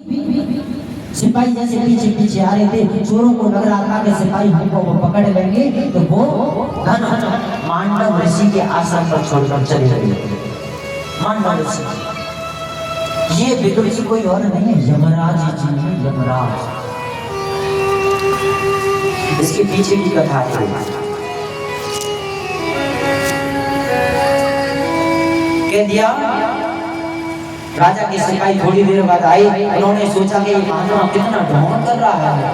सिपाही जैसे पीछे पीछे आ रहे थे, चोरों को लग रहा था कि सिपाही हमको वो पकड़ लेंगे, तो वो धन मांडव ऋषि के आश्रम पर छोड़कर चले गए। मांडव ऋषि, ये विदुर जी कोई और नहीं है, यमराज जी हैं, यमराज। इसके पीछे की कथा है। कह दिया राजा के सिपाही थोड़ी देर बाद आए, उन्होंने सोचा कि ये मानव कितना ढोंग कर रहा है,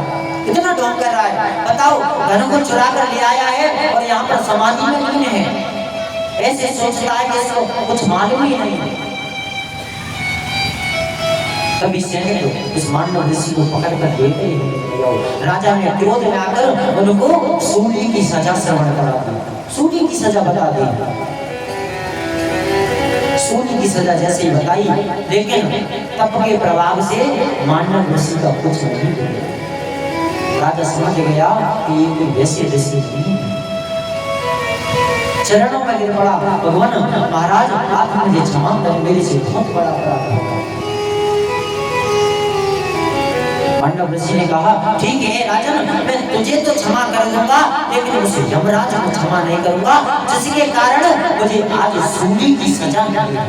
कितना ढोंग कर रहा है, बताओ धन को चुरा कर ले आया है और यहाँ पर समाधि में लीन है, ऐसे सोचता है कि इसको कुछ मालूम ही नहीं है। तभी सैनिक इस मांडव ऋषि को पकड़ कर लेते हैं। राजा ने क्रोध में आकर उनको सूली की सजा श्रवण करा दी, सूली की सजा बता दी। सूली की सजा जैसे ही बताई, लेकिन तप के प्रभाव से मांडव ऋषि का कुछ नहीं हुआ। राजा समझ गया कि ये कोई वैसे ऋषि नहीं है। चरणों में गिर पड़ा, भगवान महाराज आप मुझे क्षमा करें, मेरे से बहुत बड़ा अपराध हुआ। मांडव ऋषि ने कहा ठीक है राजन, मैं तुझे तो क्षमा कर दूंगा, लेकिन उस यमराज को क्षमा नहीं करूंगा जिसके कारण मुझे आज सूली की सजा मिली,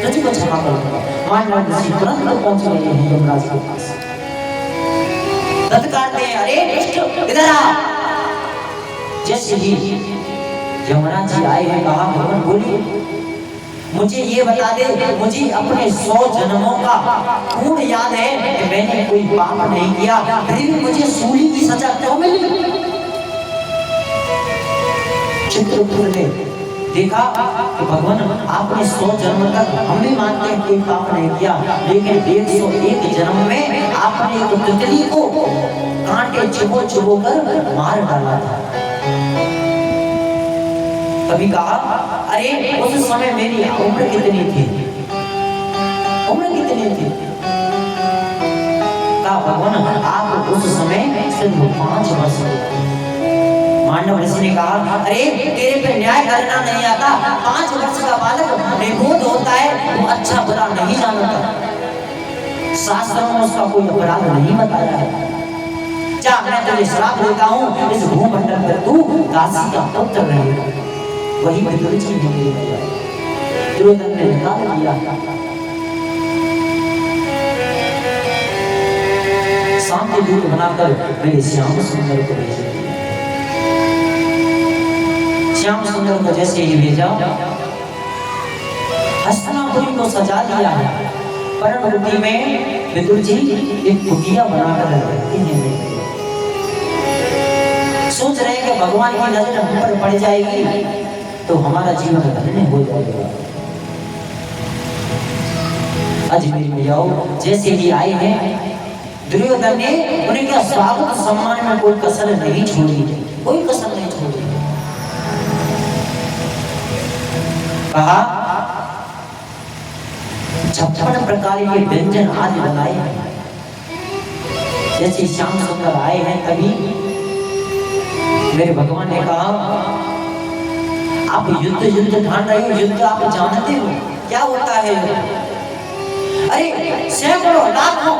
तुझे को क्षमा करूंगा। मांडव ऋषि तुरंत पहुंच गए हैं यमराज के पास। तत्काल में अरे इधर आ। जैसे ही यमराज जी आए हैं, कहा भगवान बोलिए, मुझे ये बता दे, मुझे अपने 100 जन्मों का पूर्ण याद है कि मैंने कोई पाप नहीं किया, फिर भी मुझे सूली की सजा क्यों मिली? चित्रकूट ने देखा कि भगवान आपने 100 जन्म तक, हम भी मानते हैं कोई पाप नहीं किया, लेकिन 101 जन्म में आपने एक तितली को कांटे चुभो चुभो कर मार डाला था। कभी कहा अरे उस समय मेरी उम्र कितनी थी, उम्र कितनी थी? कहा भगवान आप उस समय सिर्फ 5 वर्ष के। मांडव ऋषि ने कहा अरे तेरे पे न्याय करना नहीं आता, 5 वर्ष का बालक निबोध होता है, वो अच्छा बुरा नहीं जानता, शास्त्रों में उसका कोई अपराध नहीं बताया है। जा मैं तुझे श्राप देता हूँ, इस भूमंडल पर तू दासी का पुत्र रहेगा। वही विदुर जी ने किया, दुर्योधन ने निकाल दिया। शांति दूत बनाकर मेरे श्याम सुंदर को भेज दिया। श्याम सुंदर को जैसे ही भेजा, हस्तिनापुरी को सजा दिया है। पर्णवती में विदुर जी एक कुटिया बनाकर रखती हैं। सोच रहे हैं कि भगवान की नजर हम पर पड़ जाएगी तो हमारा जीवन धन्य हो जाएगा। अजमेर में जाओ, जैसे ही आए हैं दुर्योधन ने उनके स्वागत सम्मान में कोई कसर नहीं छोड़ी, कोई कसर नहीं छोड़ी। कहा 56 प्रकार के व्यंजन आज बनाए हैं। जैसे श्याम सुंदर आए हैं, तभी मेरे भगवान ने कहा आप युद्ध ठान रहे हो, युद्ध आप जानते हो क्या होता है? अरे सैकड़ों लाखों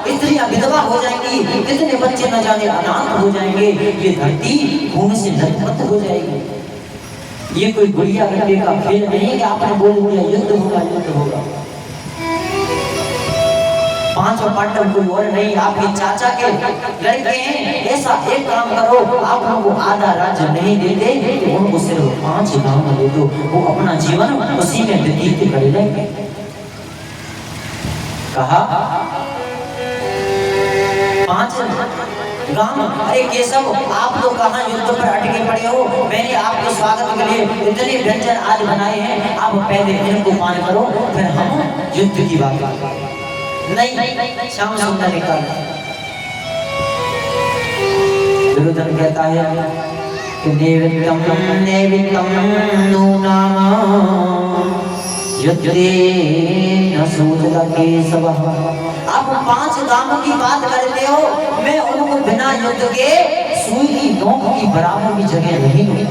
स्त्रियां विधवा हो जाएंगी, कितने बच्चे न जाने अनाथ हो जाएंगे, ये धरती खून से लथपथ हो जाएगी। ये कोई गुड़िया गड्ढे का खेल नहीं कि आपने बोल दिया युद्ध होगा, युद्ध होगा। 5 पांडव कोई और नहीं, आपके चाचा के लड़के हैं। ऐसा एक काम करो, आप उनको आधा राज्य नहीं देते तो उनको सिर्फ 5 गांव दे दो, वो अपना जीवन उसी में व्यतीत कर लेंगे। कहा 5 गांव। अरे केशव आप तो कहाँ युद्ध पर अटके पड़े हो, मैंने आपके स्वागत के लिए इतने व्यंजन आज बनाए हैं, आप पहले इनको मान करो, फिर हम युद्ध की बात करें। नहीं, श्याम सुंदर ने कहा। दुर्योधन कहता है कि नैवेद्यम नूनाम युद्धे न सूझता केशव। आप 5 गांवों की बात करते हो, मैं उनको बिना युद्ध के सुई की नोक की बराबर भी जगह नहीं दूंगा।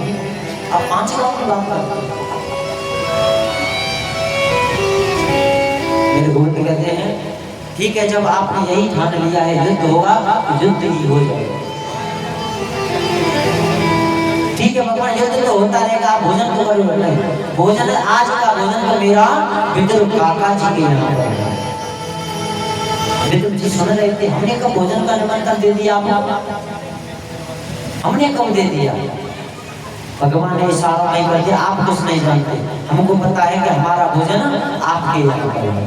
आप 5 गांव की बात करते हो। मेरे गुरु कहते हैं ठीक है, जब आपने यही ठान लिया है युद्ध होगा तो युद्ध ही हो जाएगा। ठीक है भगवान, युद्ध तो होता रहेगा, आप भोजन तो करो नहीं। भोजन आज का भोजन तो मेरा विदुर काका जी के यहाँ पर है। विदुर जी सुन रहे थे, हमने कब भोजन का निमंत्रण दे दिया आपको? हमने कब दे दिया? भगवान ने इशारा नहीं कर दिया, आप कुछ नहीं जानते, हमको पता है कि हमारा भोजन आपके यहाँ पर है।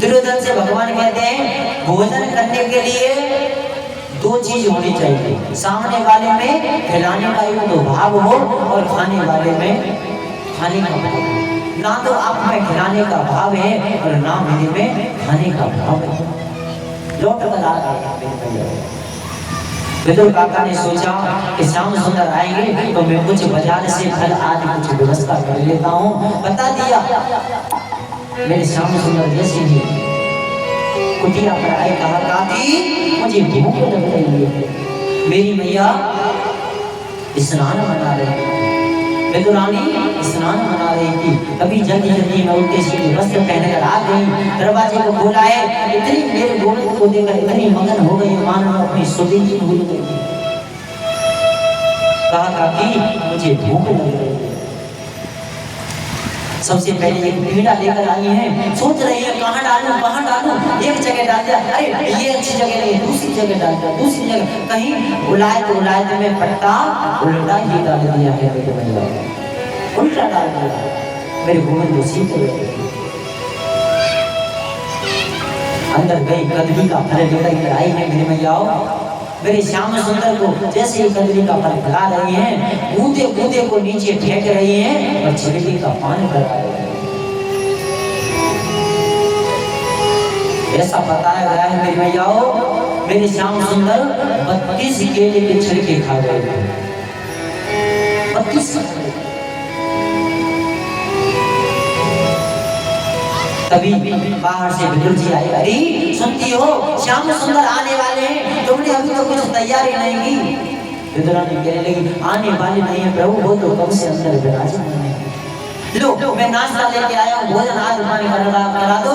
दुर्योधन से भगवान कहते हैं भोजन करने के लिए दो चीज होनी चाहिए, सामने वाले में खिलाने का एक तो भाव हो और खाने वाले में खाने का भाव। ना तो आप में खिलाने का भाव है और ना मेरे में खाने का भाव है। लौट कर आ गए। विदुर काका ने सोचा कि श्याम सुंदर आएंगे तो मैं कुछ बाजार से फल आदि कुछ व्यवस्था कर लेता हूँ। बता दिया मेरे श्याम सुंदर जैसे ही कुटिया पर आए, कहा काकी मुझे भूख लग रही है, मेरी मैया स्नान मना रही थी, विदुरानी स्नान मना रही थी। तभी जल्दी जल्दी मैं उल्टे सीधे वस्त्र पहनकर आ गई, दरवाजे को खोला है, इतनी मेरे गोविंद को देखकर इतनी मगन हो गई मानो अपनी सुधी जी भूल गई। कहा काकी मुझे भूख लग रही है। सबसे पहले एक पीड़ा लेकर आई है, सोच रही है कहाँ डालूं, एक जगह डाल दिया, अरे ये अच्छी जगह नहीं, दूसरी जगह डाल दिया, दूसरी जगह, कहीं उलायत में पट्टा उल्टा ही डाल दिया है, उल्टा डाल दिया। मेरे गोविंद को सीख अंदर गई, कदली का फल लेकर आई है मेरी मैयाओ। मेरे श्याम सुंदर को जैसे ही कदली का फल खिला रही हैं, बूंदे बूंदे को नीचे फेंक रही हैं और छिड़की का पानी भरा रही हैं। ऐसा बताया गया है मेरी मैयाओ, मेरे श्याम सुंदर 32 केले के छिड़के खा गए थे। 32। तभी बाहर से विदुर जी आए, अरे सुनती हो श्याम सुंदर आने वाले हैं, तुमने अभी तो कुछ तैयारी नहीं की। विदुरानी कहने लगी आने वाले नहीं है प्रभु, वो तो कब से अंदर विराजमान है। लो मैं नाश्ता लेके आया हूँ, भोजन आज पानी करा दो,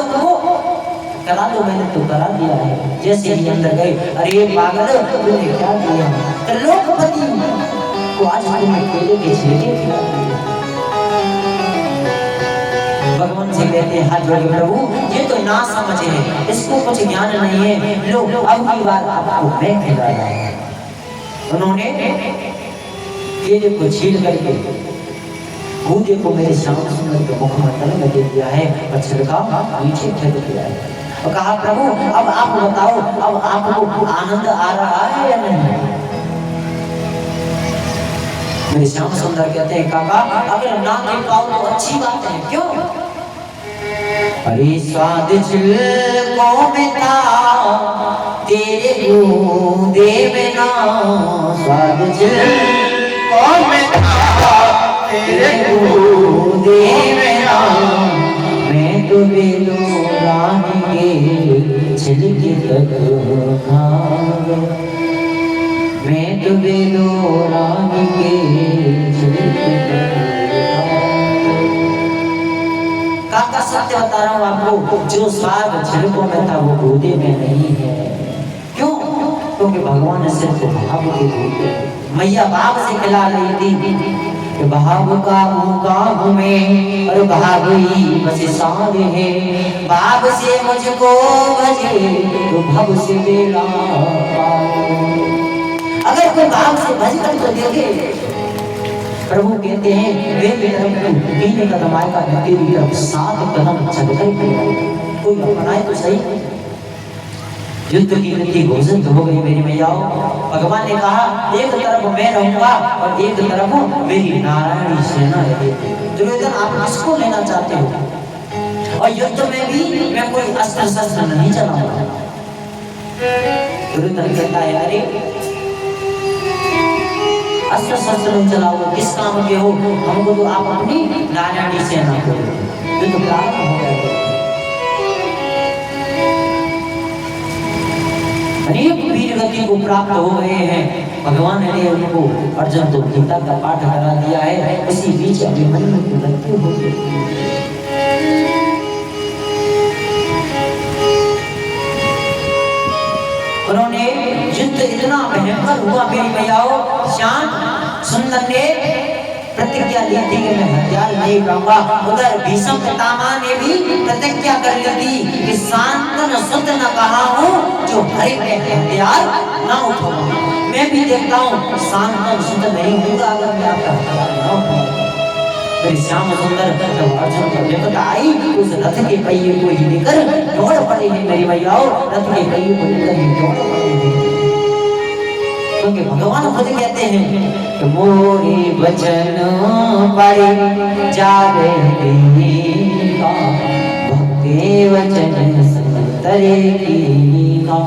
करा दो, मैंने तो करा दिया है। जैसे ही अंदर गए, अरे पागल तूने क्या किया? लोकपति को आज तुमने केले के छिलके खिला दिए। भगवान से कहते हैं हाथ जोड़ के प्रभु ये तो ना समझ है, इसको कुछ ज्ञान नहीं है, लो अब की बार आपको मैं खिला रहा हूं। उन्होंने केले को छील करके बूंदे को मेरे श्याम सुंदर के मुखमंडल में दे दिया है और छिड़का नीचे फेंक दिया है और कहा प्रभु अब आप बताओ, अब आपको आनंद आ रहा है या नहीं? मेरे श्याम सुंदर कहते हैं काका अगर ना दे पाओ तो अच्छी बात है, क्यों? अरे स्वाद छिलकों में था तेरे बूंदे में ना, स्वाद छिलकों में था तेरे बूंदे में ना, मैं तो बेलोरानी के छिलके तक खा गया, मैं तो बेलोरानी के छिलके तक। काका सत्य बता रहा हूँ आपको, जो स्वाद छिलकों में था वो बूंदे में नहीं है। क्यों? क्योंकि भगवान ने सिर्फ भाव के बूंदे, मैया भाव से खिला रही थी कि भाव का मुकाम में और भाव ही बस सार है, भाव से मुझको भजे तो भव से बेला। अगर कोई भाव से भज कर तो देखे, प्रभु कहते हैं मेरी तरफ तू 3 कदम आएगा, तेरी तरफ 7 कदम चलकर कोई अपनाए तो सही। युद्ध की नीति घोषित हो गई मेरी मैयाओ। भगवान ने कहा एक तरफ मैं रहूंगा और एक तरफ मेरी नारायणी सेना रहेगी। दुर्योधन आप किसको लेना चाहते हो? और युद्ध में भी मैं कोई अस्त्र शस्त्र नहीं चलाऊंगा। दुर्योधन कहता है अरे अस्त्र शस्त्र नहीं चलाओगे, किस काम के हो? हमको तो आप अपनी नारायणी सेना को युद्ध प्रारंभ हो गया। अनेक वीर गति को प्राप्त हो गए हैं। भगवान ने उनको अर्जुन को गीता का पाठ करा दिया है। इसी बीच अभिमन्यु की मृत्यु हो गई। युद्ध इतना भयंकर हुआ मेरी मैयाओं। श्याम सुंदर ने प्रतिज्ञा ली थी कि मैं हथियार नहीं उठाऊंगा। उधर भीष्म पितामह ने भी प्रतिज्ञा कर ली थी कि शांतन सुत न कहा हूँ जो हरि पे हथियार न उठाऊंगा। मैं भी देखता हूँ शांतन सुत नहीं होगा अगर मैं आपका हथियार न उठाऊंगा। फिर श्याम सुंदर जब अर्जुन को विपद आई उस रथ के पहिए को ही लेकर दौड़ पड़े हैं मेरी मैयाओं। रथ के पहिए को लेकर ही दौड़ पड़े हैं, क्योंकि भगवान खुद कहते हैं कि मोरे वचन पढ़े जागे का भक्ति वचन संतरे का।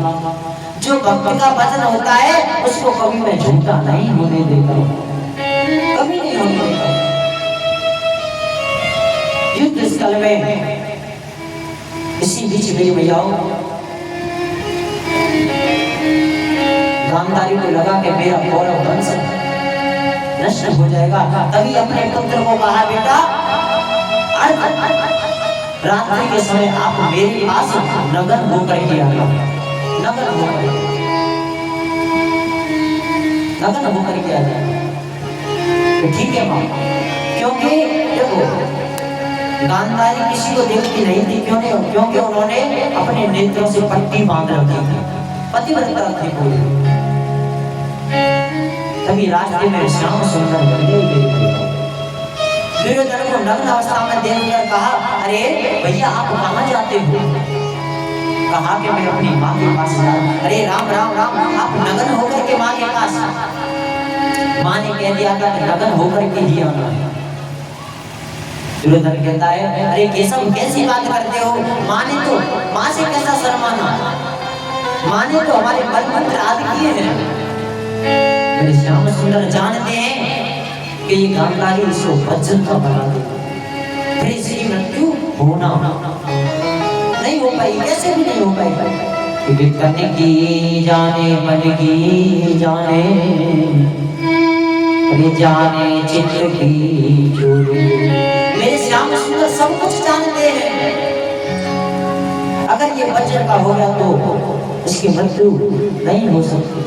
जो भक्त का वचन होता है उसको कभी मैं झूठा नहीं होने देता, कभी नहीं होने देता। युद्ध स्थल में इसी बीच मेरी मैयाओं गांधारी को लगा कि मेरा कौरव वंश नष्ट हो जाएगा। तभी अपने पुत्र को कहा बेटा रात्रि के समय आप मेरे पास नगन होकर के आना, नगन होकर के आ जाए। ठीक है माँ, क्योंकि देखो गांधारी किसी को देखती नहीं थी। क्यों नहीं? क्योंकि उन्होंने अपने नेत्रों से पट्टी बांध रखी थी, पतिव्रता थी पूरी। तभी रास्ते में श्याम सुंदर दुर्योधन को नग्न अवस्था में देखकर कहा अरे भैया आप कहाँ जाते हो? कहा कि मैं अपनी माँ के पास जा रहा हूँ। अरे राम राम राम, आप नग्न होकर के माँ के पास? माँ ने कह दिया था कि नग्न होकर के ही आना है। दुर्योधन कहता है अरे केशव कैसी बात करते हो? माँ ने तो, माँ से कैसा शर्माना, माँ ने तो हमारे मन मंत्र आदि किए हैं। मेरे श्याम सुंदर जानते हैं कि ये गांधारी इसको वज्र का बना दे, फिर इसकी मृत्यु होना नहीं हो पाई, कैसे भी नहीं हो पाई। कि तन की जाने मन की जाने, अरे जाने चित्र की चोरी। मेरे श्याम सुंदर सब कुछ जानते हैं। अगर ये वज्र का हो गया तो इसकी मृत्यु नहीं हो सकती।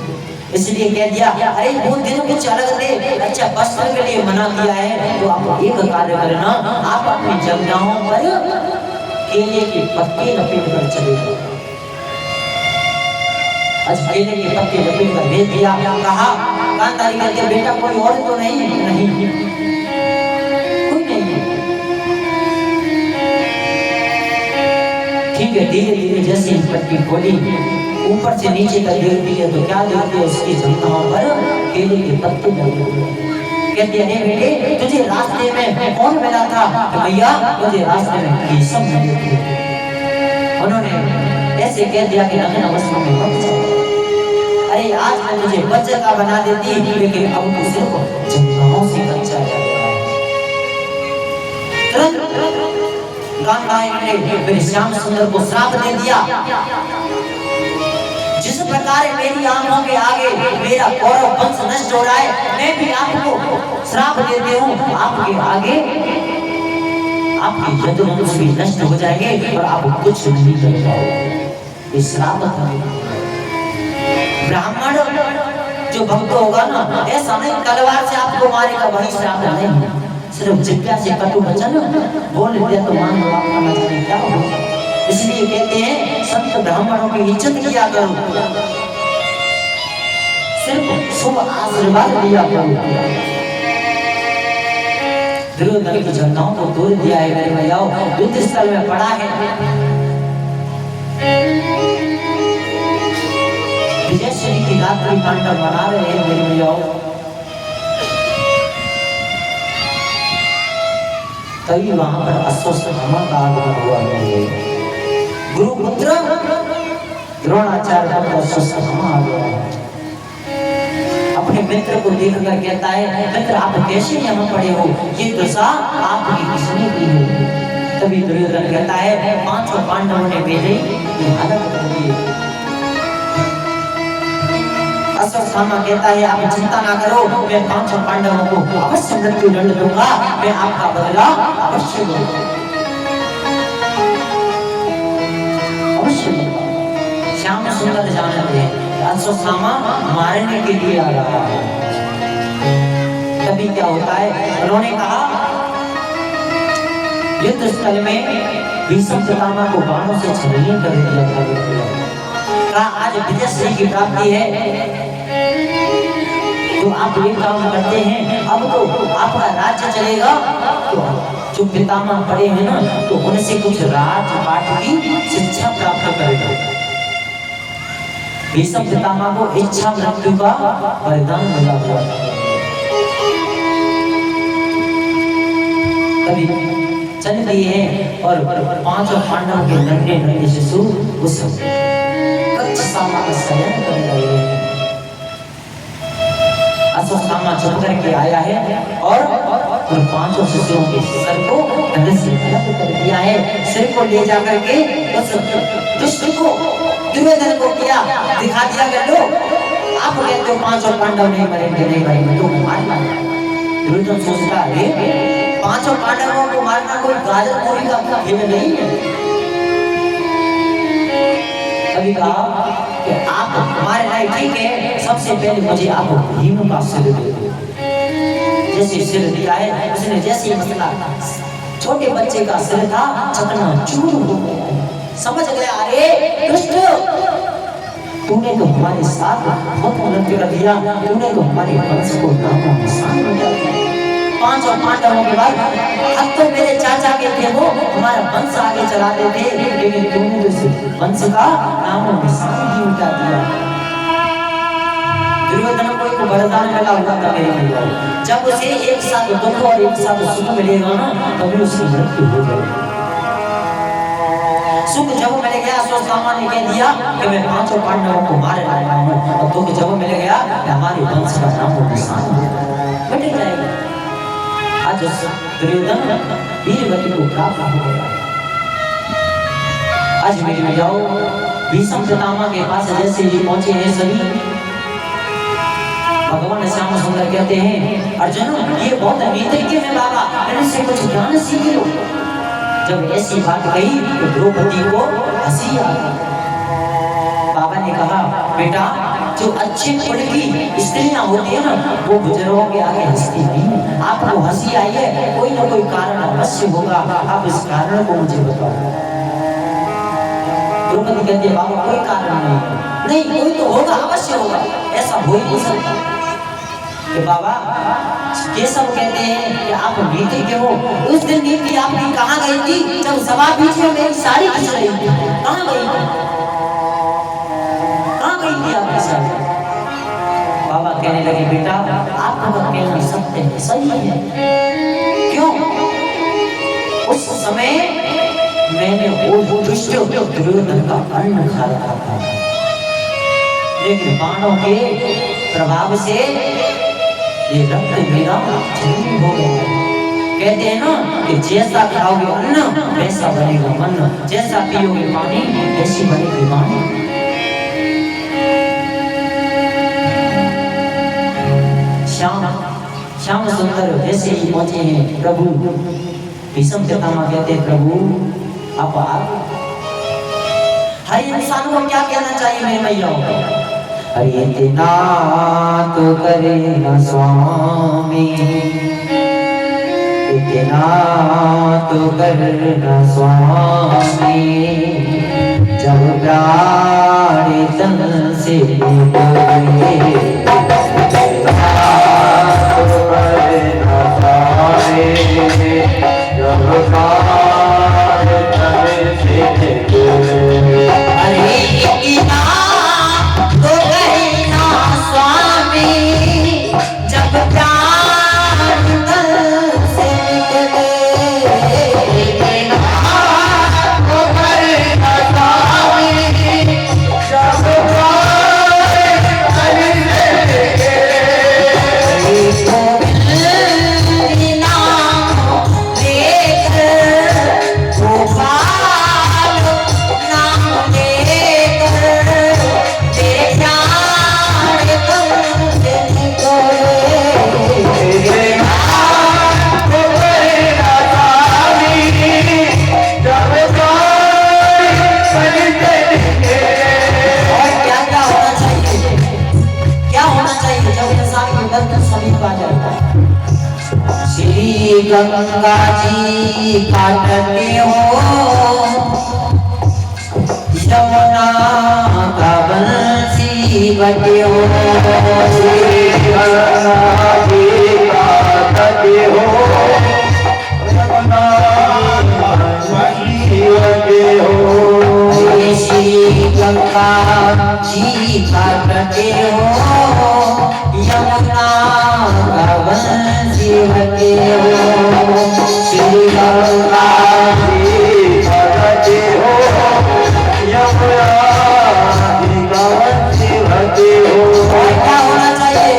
इसलिए कह दिया अरे वो दिन कुछ अलग थे। अच्छा वस्त्र के लिए मना किया है तो आप एक कार्य करना, आप अपनी जंघाओं पर केले के पत्ते लपेट कर चले जाओ। अच्छा केले के पत्ते लपेट कर भेज दिया। कहा गांधारी कहते बेटा कोई और तो नहीं? नहीं कोई नहीं। ठीक है, धीरे धीरे जैसे पट्टी खोली ऊपर से नीचे तक देखती है तो क्या देखती है? उसकी जंघाओं पर केले के पत्ते लगे हुए। कहती है अरे बेटे तुझे रास्ते में कौन मिला था? भैया मुझे रास्ते में केशव मिले थे। उन्होंने ऐसे कह दिया कि नग्न अवस्था में मत जाओ। अरे आज मैं तुझे वज्र का बना देती, लेकिन अब तू सिर्फ जंघाओं से बचा जाएगा। गांधारी ने फिर श्याम सुंदर को श्राप दे दिया, जिस प्रकार मेरी आंखों के आगे मेरा कौरव वंश नष्ट हो रहा है, मैं भी आपको श्राप देती हूँ। आपके आगे आपके यदुवंश भी नष्ट हो जाएंगे और आप कुछ नहीं कर पाओगे। इस श्राप था। ब्राह्मण जो भक्त होगा ना, ऐसा नहीं तलवार से आपको मारेगा, वही श्राप नहीं। सिर्फ जिज्ञा से कटु वचन बोल दिया तो मान लो आपका न जाने क्या होगा। इसलिए कहते हैं संत ब्राह्मणों की इज्जत किया करो, सिर्फ शुभ आशीर्वाद दिया करो। दुर्योधन की जंघाओं को तोड़ दिया है मेरे भैयाओं, युद्ध स्थल में पड़ा है। विजयश्री की रात्रि पांडव मना रहे हैं मेरे भैयाओं। तभी वहां पर अश्वत्थामा का आगमन हुआ है। गुरुपुत्र द्रोणाचार्य का अश्वत्थामा आ गया है। अपने मित्र को देखकर कहता है मित्र आप कैसे यहाँ पड़े हो? ये दशा आपकी किसने की है? तभी दुर्योधन कहता है पांचों पांडवों ने भेजे ये हालत करिए। अश्वत्थामा कहता है आप चिंता ना करो, मैं पांचों पांडवों को अवश्य मृत्यु दंड दूंगा, मैं आपका बदला अवश्य लूंगा, अवश्य लूंगा। श्याम सुंदर जानते हैं अश्वत्थामा मारने के लिए आ रहा है। तभी क्या होता है, उन्होंने कहा युद्ध स्थल में भीष्म पितामह को बाणों से छलनी कर दिया था। कहा आज विजयश्री की प्राप्ति है तो आप एक काम करते हैं, अब तो आपका राज्य चलेगा, तो जो पितामह पड़े हैं ना तो उनसे कुछ राजपाट की शिक्षा प्राप्त करेगा। भीष्म पितामह को इच्छा मृत्यु का वरदान मिला हुआ था। कभी चल दिए हैं और पांचों पांडवों के नन्हे नन्हे शिशु उस कच्छामा का शयन कर रहे हैं। अश्वत्थामा चल करके आया है और उन पांचों शिशुओं के सर को गले से अलग कर दिया है। सिर को ले जाकर के उस दुष्ट को दुर्योधन को किया दिखा दिया कर लो, आप कहते हो पांचों पांडव नहीं मरेंगे, नहीं मरेंगे तो मारना। दुर्योधन सोचता है पांचों पांडवों को मारना कोई गाजर मूली का खेल नहीं है। अभी कहा कि आप हमारे लायक ठीक है, सबसे पहले मुझे आप भीम का सिर दे दो। जैसे सिर दिया है उसने, जैसे ही मसला छोटे बच्चे का सिर था चकना चूर हो गया। समझ गया, अरे दुष्ट तूने तो हमारे साथ बहुत अनर्थ कर दिया, तूने तो हमारे वंश को नामो निशान मिटा दिया। पांचों पांडवों के बाद अब तो मेरे चाचा के थे वो हमारा वंश आगे चलाते थे, लेकिन तूने तो वंश का नामो निशान ही मिटा दिया। दुर्योधन को एक वरदान मिला हुआ था मेरे भैया, जब उसे एक साथ दुख और एक साथ सुख मिलेगा ना तभी उसकी मृत्यु हो जाएगी। सुख जब मिल गया अश्वत्थामा ने कह दिया कि मैं पांचों पांडवों को मार लाया हूं, और दुख जब मिल गया कि हमारे वंश का नाम और निशान मिट जाएगा। आज दुर्योधन वीरवती को प्राप्त हो गया। आज मेरे भैयाओं भीष्म पितामह के पास जैसे ही पहुंचे हैं सभी, भगवान श्याम सुंदर कहते हैं अर्जुन ये बहुत नीति है बाबा, इनसे कुछ ज्ञान सीख लो। जब ऐसी बात कही तो द्रौपदी को हंसी आ गई। बाबा ने कहा बेटा जो अच्छे कुल की स्त्रियां होती है ना वो बुजुर्गों के आगे हंसती नहीं। आपको हंसी आई है, कोई ना कोई कारण अवश्य होगा, आप इस कारण को मुझे बताओ। द्रौपदी कहती है बाबा कोई कारण नहीं, कोई तो होगा, अवश्य होगा, ऐसा हो ही नहीं सकता। कि बाबा केशव कहते हैं कि आप नीति के हो, उस दिन नीति आपकी कहाँ गई थी जब सभा बीच में मेरी साड़ी खिंच रही थी? कहाँ गई थी, कहाँ गई थी आपकी साड़ी? बाबा कहने लगे बेटा आपका कहना सत्य है, सही है। क्यों? उस समय मैंने वो दुष्ट दुर्योधन का अन्न खा रखा था, लेकिन बाणों के प्रभाव से ये रक्त मेरा छलनी हो गया। कहते हैं ना कि जैसा खाओगे अन्न वैसा बनेगा मन, जैसा पियोगे पानी वैसी बनेगी वाणी। श्याम सुंदर जैसे ही पहुंचे हैं प्रभु भीष्म पितामह कहते हैं प्रभु आप हर इंसान को क्या कहना चाहिए मेरे भैया? अरे इतना तो करे न स्वामी, इतना तो करे न स्वामी, जब प्राण तन से निकले। इतना तो करे न स्वामी, जब प्राण तन से निकले। अरे इतना गंगा जी का तटे हो, यमुना का बंसी बटे हो। श्री गंगा जी का तटे हो, यमुना का बंसी बटे हो। श्री गंगा जी का तटे हो, यमुना का बंसी बटे हो। श्री गंगा जी का तटे हो, यमुना की का बंसी बटे हो। क्या होना चाहिए?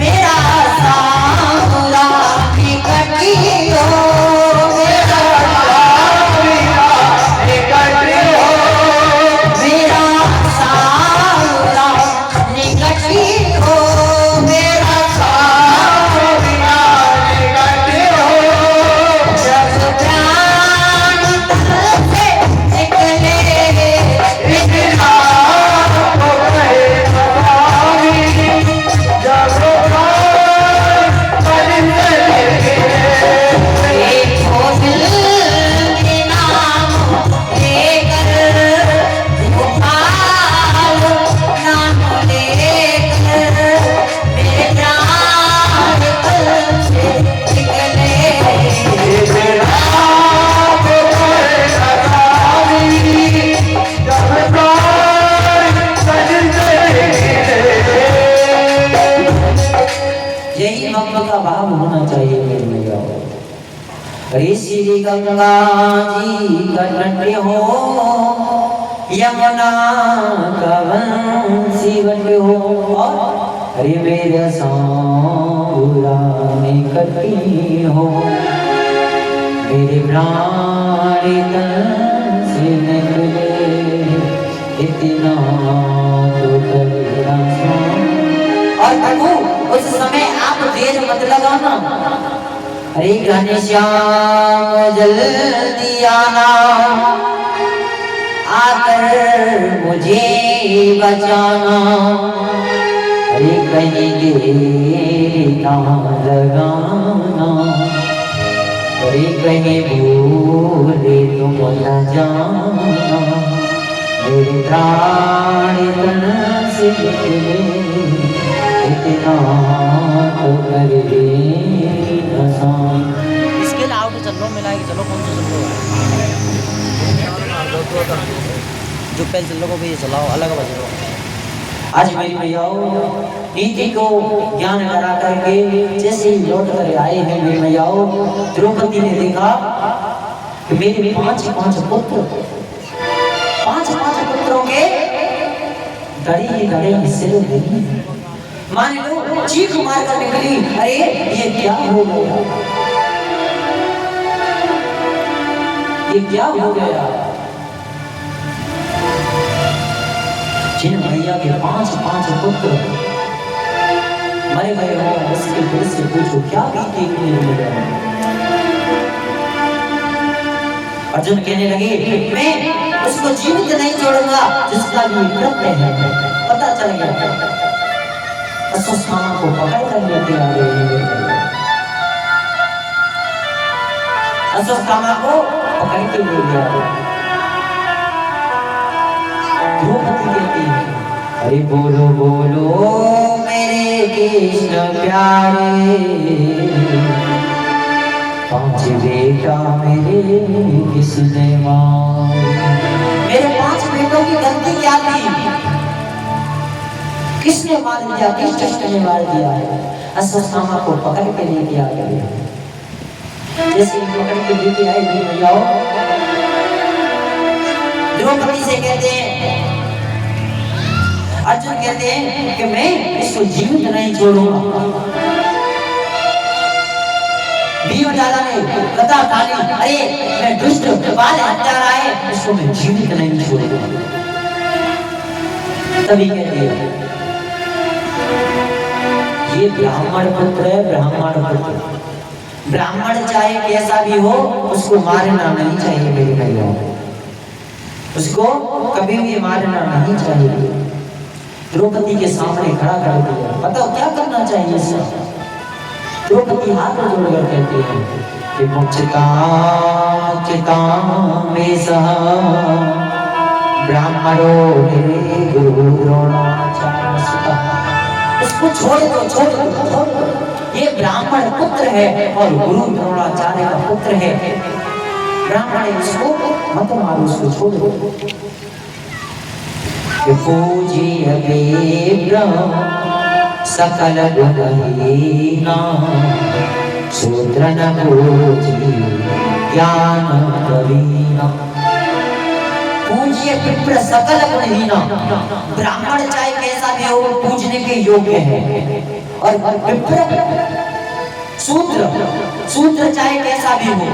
मेरा सांवरा निकटी हो, मेरा सांवरा निकटी हो, मेरा सांवरा निकटी हो, मेरा सांवरा निकटी हो। जब प्राण तन से निकले इतना को कहे सवारी, जब प्राण तन से निकले एक हो दिल के नाम लेकर, गोपाल नाम लेकर, मेरे प्राण तन से निकले मेरा को कहे सवारी, जब प्राण तन से निकले। यही भक्ति का भाव होना चाहिए मेरे भैया। अरे श्री गंगा जी का तटे हो, यमुना का बंसी बटे हो। अरे मेरे सांवरा निकटी हो, मेरे प्राण तन से निकले इतना तो करेगा सांवरा। और प्रभु उस समय आप देर मत लगाना। अरे घनश्याम जल्दी आना, आकर मुझे बचाना। अरे कहीं देर ना लगाना, अरे कहीं भूले तुम न जाना। मेरे प्राण तन से निकले इतना तो कर देना सांवरा। इसके लिए आउट चल लो, मिला के चलो, कौन सा चल लो? जो पहले चल लो को भी चलाओ, अलग बज लो। आज मेरी भैयाओं नीति को ज्ञान करा करके जैसे ही लौट कर आए हैं मेरे भैयाओं, द्रौपदी ने देखा कि मेरे पांच पुत्र, पांच पुत्रों के दड़ी सिर नहीं। मान लो चीख मार कर निकली, अरे ये क्या हो गया, ये क्या हो गया। जिन भैया के पांच पुत्र मरे गए हो, उसके दिल से पूछो क्या बीती हुई है। अर्जुन कहने लगे मैं उसको जीवित नहीं छोड़ूंगा जिसका भी कृत्य है। पता चल गया अश्वत्थामा को पकड़ कर लेके आ रहे हैं, अश्वत्थामा को पकड़ के ले गया। द्रौपदी कहती है अरे बोलो बोलो मेरे कृष्ण प्यारे, पांच बेटा मेरे किसने मारे। मेरे पांच बेटों की गलती क्या थी, किसने मार दिया, किस दुष्ट ने मार दिया है। अश्वत्थामा को पकड़ के लेके आ गया। जैसे पकड़ के लेके आए भैयाओ, द्रौपदी से कहते हैं, अर्जुन कहते हैं कि मैं इसको जीवित नहीं छोड़ूंगा। भीम दादा ने कथा उठानी, अरे मैं दुष्ट बाल हत्यारा है, इसको मैं जीवित नहीं छोड़ूंगा। तभी कहती है ये ब्राह्मण पुत्र है, ब्राह्मण पुत्र। ब्राह्मण चाहे कैसा भी हो उसको मारना नहीं चाहिए मेरे भाइयों, उसको कभी भी मारना नहीं चाहिए। द्रौपदी के सामने खड़ा कर दिया, बताओ क्या करना चाहिए इससे। द्रौपदी हाथ जोड़कर कहती है कि मुचिता चिता में सह ब्राह्मणो गुरु द्रोणाचार्य। इसको छोड़ दो, छोड़ दो, छोड़ दो। ये ब्राह्मण पुत्र है और गुरु द्रोणाचार्य का पुत्र है। ब्राह्मण इसको मत मारो, उसको छोड़ दो। पूजिय ब्रह्म सकल गुणहीना शूद्र न पूजी ज्ञान कवीना। पूज्य विप्र सकल गुणहीना। ब्राह्मण चाहे कैसा भी हो पूजने के योग्य है, और विप्र शूद्र चाहे कैसा भी हो,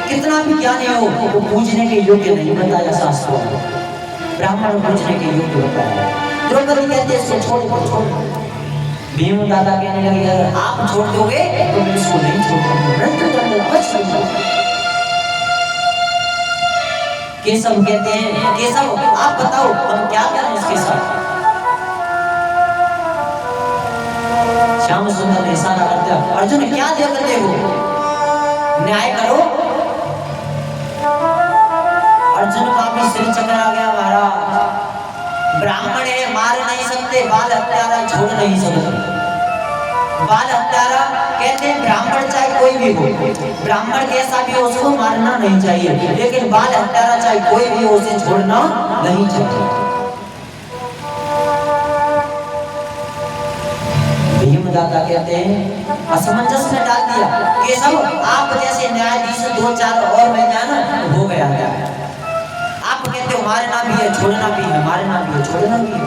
कितना भी ज्ञानी हो, वो पूजने के योग्य नहीं बताया शास्त्रों में। ब्राह्मण पूजने के योग्य होता है। द्रौपदी कहते हैं इसको छोड़ दो, छोड़ दो। भीम दादा कहने लगे अगर आप छोड़ दोगे तो मैं इसको नहीं छोड़ूंगा। केशव कहते हैं केशव आप बताओ हम क्या करें इसके साथ। श्याम सुंदर ने इशारा करते हैं अर्जुन क्या दे करते हो, न्याय करो। अर्जुन का भी सिर चकरा गया महाराज। ब्राह्मण है, मार नहीं सकते, बाल हत्यारा छोड़ नहीं सकते। बाल हत्यारा कहते हैं ब्राह्मण चाहे कोई भी हो, ब्राह्मण कैसा भी हो उसको मारना नहीं चाहिए, लेकिन बाल हत्यारा चाहे कोई भी हो उसे छोड़ना नहीं चाहिए। भीम दादा कहते हैं असमंजस में डाल दिया केशव, आप जैसे न्यायाधीश 2-4 और मिल जाना हो गया था। आप कहते हो मारना भी है छोड़ना भी है, मारना भी है छोड़ना भी है,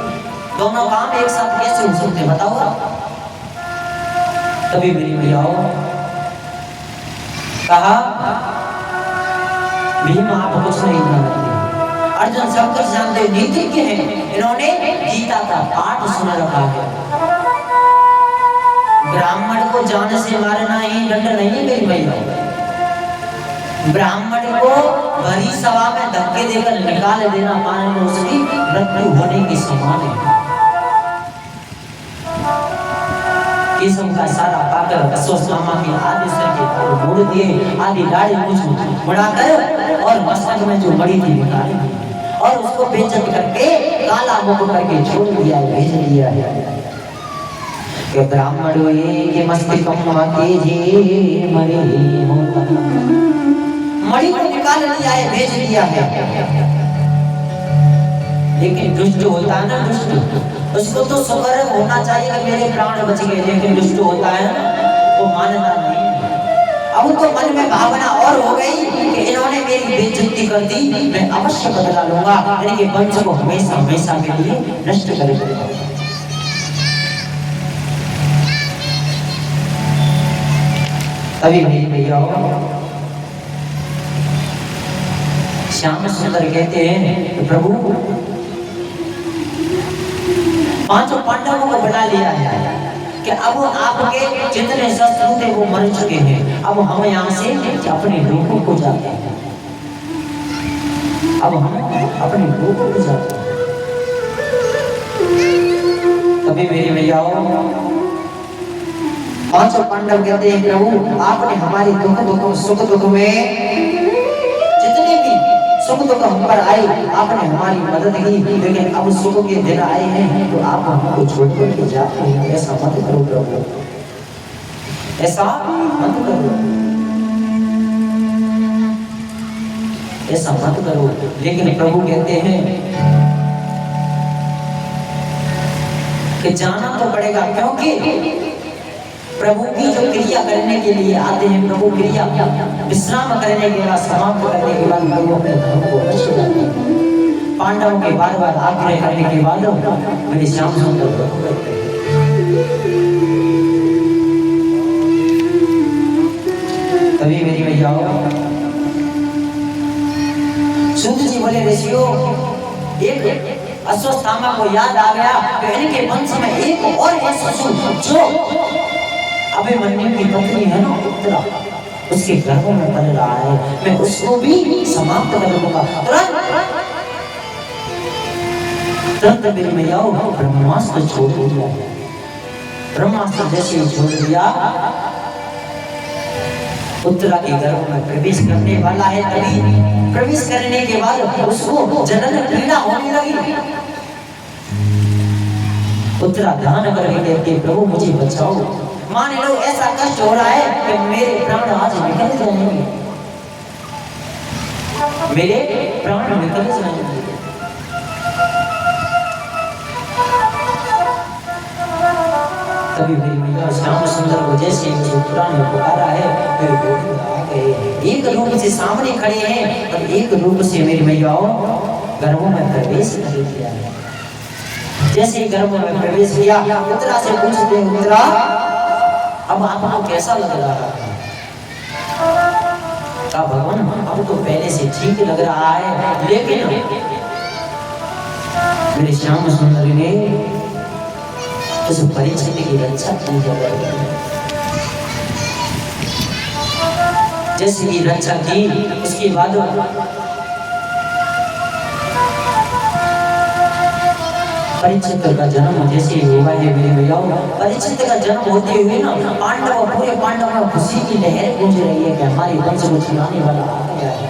दोनों काम एक साथ कैसे हो सकते बताओ आप। तभी मेरी भैयाओं कहा भीम आप कुछ नहीं जानते, अर्जुन सब कुछ जानते, नीतिज्ञ हैं, इन्होंने गीता का पाठ सुन रखा है। ब्राह्मण को जान से मारना ही दंड नहीं है मेरी भैया। ब्राह्मण को भरी सभा में धक्के देकर निकाल देना माने में उसकी मृत्यु होने की समान है। केशव का सारा पाकर अश्वत्थामा की आदि सिर के बाल मोड़ दिए, आदि दाढ़ी मूंछ मुड़ाकर और मस्तक में जो मड़ी थी निकाली और उसको बेइज्जत करके काला मुख करके छोड़ दिया, भेज दिया है कि ब्राह्मण के मस्तकम के जे मरे होता मणि को निकाल लिया है, भेज दिया है। लेकिन दुष्ट होता है ना, दुष्ट उसको तो शुक्र होना चाहिए कि मेरे प्राण बच गए, लेकिन दुष्ट होता है वो मानता नहीं। अब तो मन में भावना और हो गई कि इन्होंने मेरी बेइज्जती कर दी, मैं अवश्य बदला लूंगा, यानी कि वंश को हमेशा हमेशा के लिए नष्ट कर दूंगा। तभी मेरी भैया श्याम सुंदर कहते हैं प्रभु पांचों पांडवों को बुला लिया है कि अब आपके जितने शत्रु थे वो मर चुके हैं, अब हम यहाँ से अपने लोगों को जाते हैं, अब हम अपने लोगों को जाते हैं। तभी मेरी भैया पांचों पांडव कहते हैं प्रभु आपने हमारी दुख सुख दुख में सुख दुख हम पर आए, आपने हमारी मदद की, लेकिन अब सुख के दिन आए हैं तो आप हमको छोड़ के जाते हैं। ऐसा मत करो प्रभु, ऐसा मत करो, ऐसा मत करो। लेकिन प्रभु कहते हैं कि जाना तो पड़ेगा, क्योंकि प्रभु की जो क्रिया करने के लिए आते हैं, प्रभु क्रिया विश्राम करने के बाद समाप्त करने के बाद प्रभु अपने धर्म को नष्ट करते हैं। पांडवों के बार बार आग्रह करने के बाद मेरे श्याम सुंदर प्रभु करते हैं। तभी मेरी भैया सूत जी बोले ऋषियों एक अश्वत्थामा को याद आ गया कि इनके वंश में एक और है शिशु जो अभिमन्यु की पत्नी है ना उत्तरा, उसके गर्भ में पल रहा है, मैं उसको भी समाप्त कर दूंगा। तुरंत मेरी मैयाओं ब्रह्मास्त्र छोड़ दिया। ब्रह्मास्त्र जैसे छोड़ दिया उत्तरा के गर्भ में प्रवेश करने वाला है। तभी प्रवेश करने के बाद उसको जनन पीड़ा होने लगी। उत्तरा ध्यान करके कहती है, प्रभु मुझे बचाओ, मान लो ऐसा कष्ट हो रहा है कि मेरे प्राण आज निकल जाएंगे, मेरे प्राण निकल जाएंगे। तभी मेरी मैया श्याम सुंदर को जैसे उत्तरा ने पुकारा है, मेरे गोविंद आ गए। एक रूप से सामने खड़े हैं और एक रूप से मेरी मैयाओं गर्भों में प्रवेश कर दिया है। जैसे ही गर्भ में प्रवेश किया, उत्तरा से पूछते हैं, उत्तरा अब आपको कैसा लग रहा है? कहा भगवान अब तो पहले से ठीक लग रहा है, लेकिन मेरे श्याम सुंदर ने उस परीक्षित की रक्षा की है। जैसे ही रक्षा की, उसके बाद परीक्षित का जन्म जैसे ही हुआ है मेरे भैयाओं। परीक्षित का जन्म होते हुए ना पांडव, पूरे पांडव में खुशी की लहर गूंज रही है कि हमारे वंश को छुड़ाने वाला आ गया है।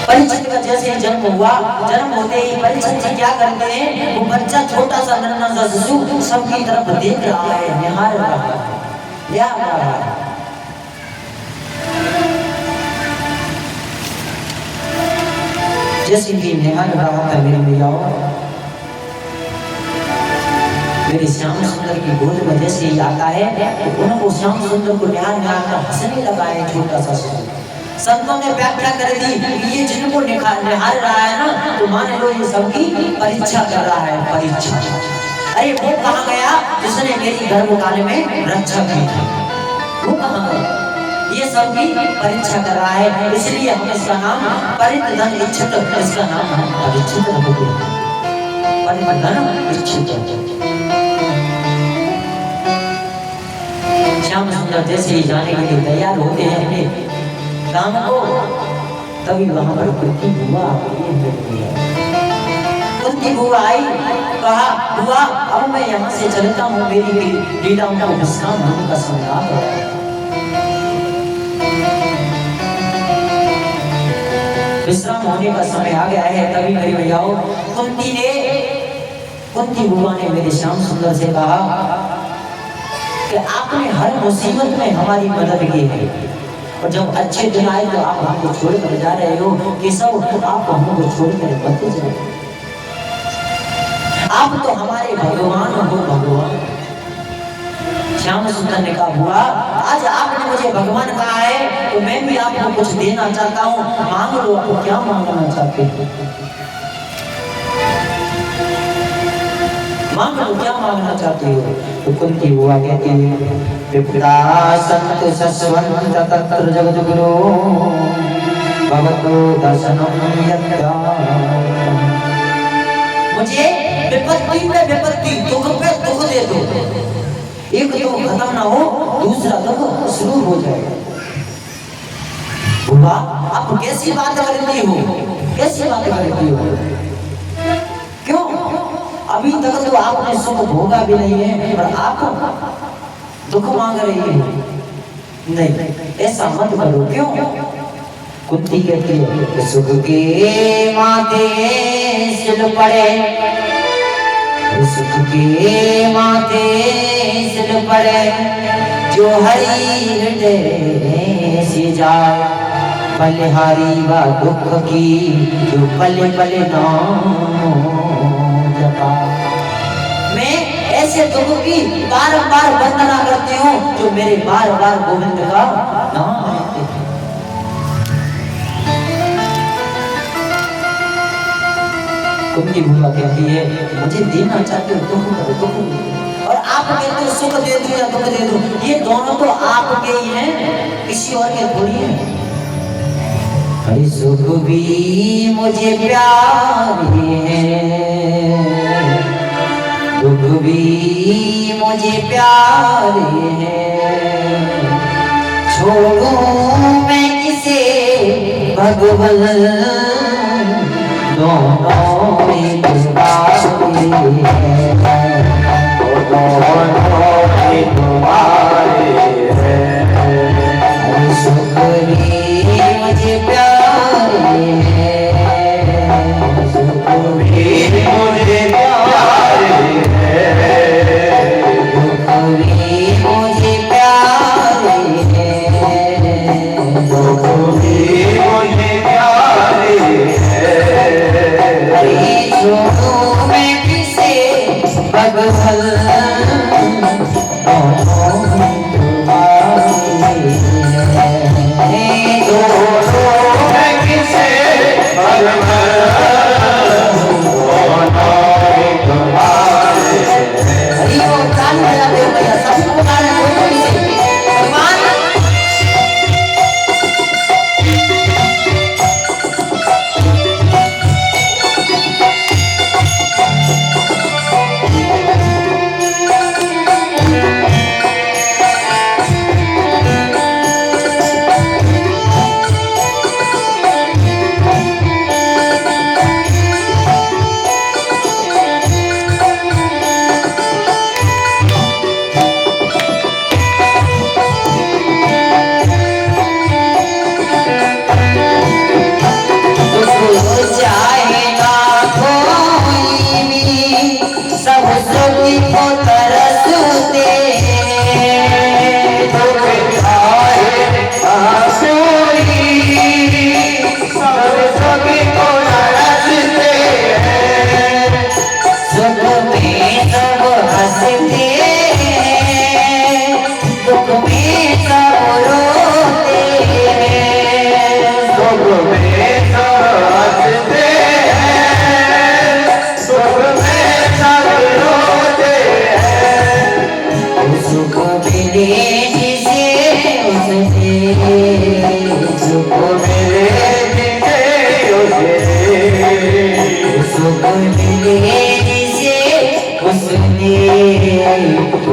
परीक्षित का जैसे ही जन्म हुआ, जन्म होते ही परीक्षित जी क्या करते हैं, वो बच्चा छोटा सा नन्हा सा शिशु सबकी तरफ देख रहा है, निहार रहा है, ध्यान रहा है। जैसे कि निहार रहा था मेरे भैयाओं, मेरे श्याम सुंदर की गोद में जैसे ही आता है तो उनको श्याम सुंदर को निहार कर हंसने लगा है छोटा सा शिशु। संतों ने व्याख्या कर दी, ये जिनको निहार रहा है ना, तो मान लो ये सबकी परीक्षा कर रहा है, परीक्षा। अरे वो कहाँ गया जिसने मेरी गर्भकाल में रक्षा की थी? वो कहाँ गया? ये सबकी परीक्षा कर रहा है, इसलिए हम इसका नाम परितधन इच्छित, इसका नाम हम परीक्षित रख दिया, परितधन इच्छित। श्याम सुंदर जैसे ही जाने के लिए तैयार होते हैं अपने गांव को, तभी वहां पर कुंती बुआ आई। कुंती बुआ आई, कहा बुआ अब मैं यहाँ से चलता हूँ, मेरी लीलाओं को विश्राम होने का समय आ गया। विश्राम होने का समय आ गया है। तभी मेरी भैयाओं कुंती बुआ ने मेरे श्याम सुंदर से कहा कि आपने हर मुसीबत में हमारी मदद की है, और जब अच्छे दिन आए तो आप हमको छोड़कर जा रहे हो, कि सब आप हमको छोड़कर बदल जाए। आप तो हमारे भगवान हो, भगवान। श्याम सुंदर ने कहा बुआ आज आपने मुझे भगवान कहा है, तो मैं भी आपको कुछ देना चाहता हूँ, मांग लो, आपको क्या मांगना चाहते हो? मांग लो, क्या मांगना चाहते हो? तो कुंती बुआ कहती है, विप्रा संत सस्वंत तत्र जगद्गुरो भवतो दर्शनम यत्या। मुझे विपत्ति में विपत्ति, दुख पे दुख दे दो, एक तो खत्म ना हो, दूसरा दुख शुरू हो जाए। बुआ आप कैसी बात करती हो, कैसी बात करती हो? क्यों? अभी तक तो आपने सुख भोगा भी नहीं है और आप दुख मांग रही है। नहीं, ऐसा मत करो। क्यों? कुंती कहती है, सुख के माथे सिल पड़े, सुख के माथे सिल पड़े, जो हरि हृदय से जाए, बलिहारी व दुख की जो पल पल नाम जपा। मैं ऐसे दुख की बार-बार वंदना करती हूँ जो मेरे बार-बार गोविंद का नाम लेते हैं। कुंती बुआ कहती है, मुझे देना चाहते हो दुख करो, दुख, और आप कहते हो सुख दे दो या दुख दे दो, ये दोनों तो आपके ही हैं, किसी और के थोड़ी है। हरि सुख भी मुझे प्यारे हैं, दुख भी मुझे प्यारे हैं, छोड़ूं मैं किसे भगवन, दोनों में तुम्हारे हैं, दोनों में तुम्हारे हैं। सब फल दोनों तुम्हारे हैं। दोनों है किसे भगवान तुम्हारे हरि को कान बजा दे भैया सबको गाना कोई से भगवान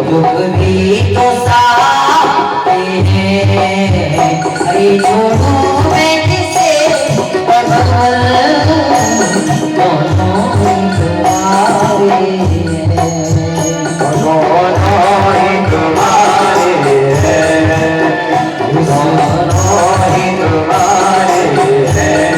दुख भी तो साथ हैं अरे छोड़ू मैं किसे भगवान दोनों तुम्हारे हैं दोनों ही तुम्हारे हैं दोनों ही तुम्हारे हैं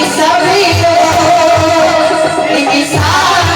सभी लोग इंसान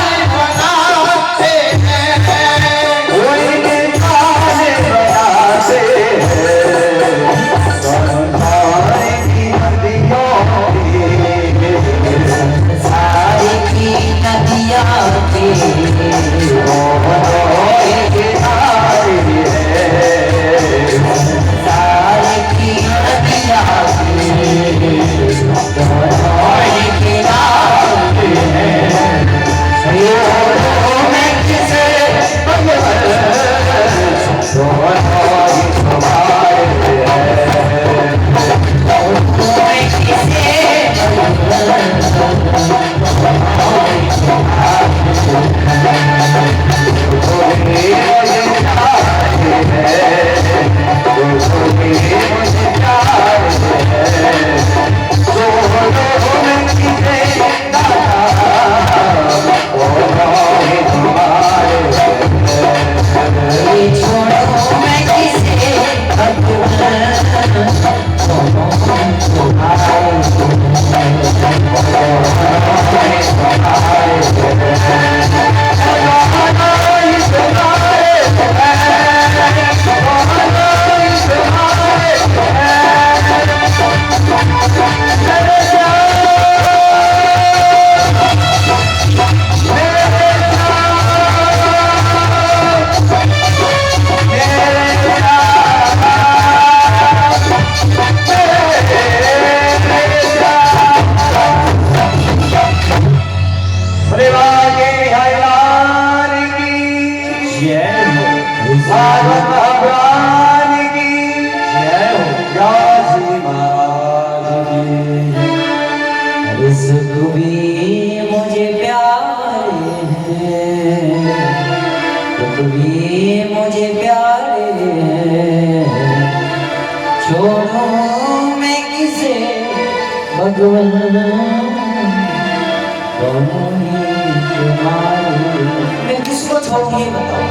मैं किसको छोड़ूं ये बताओ।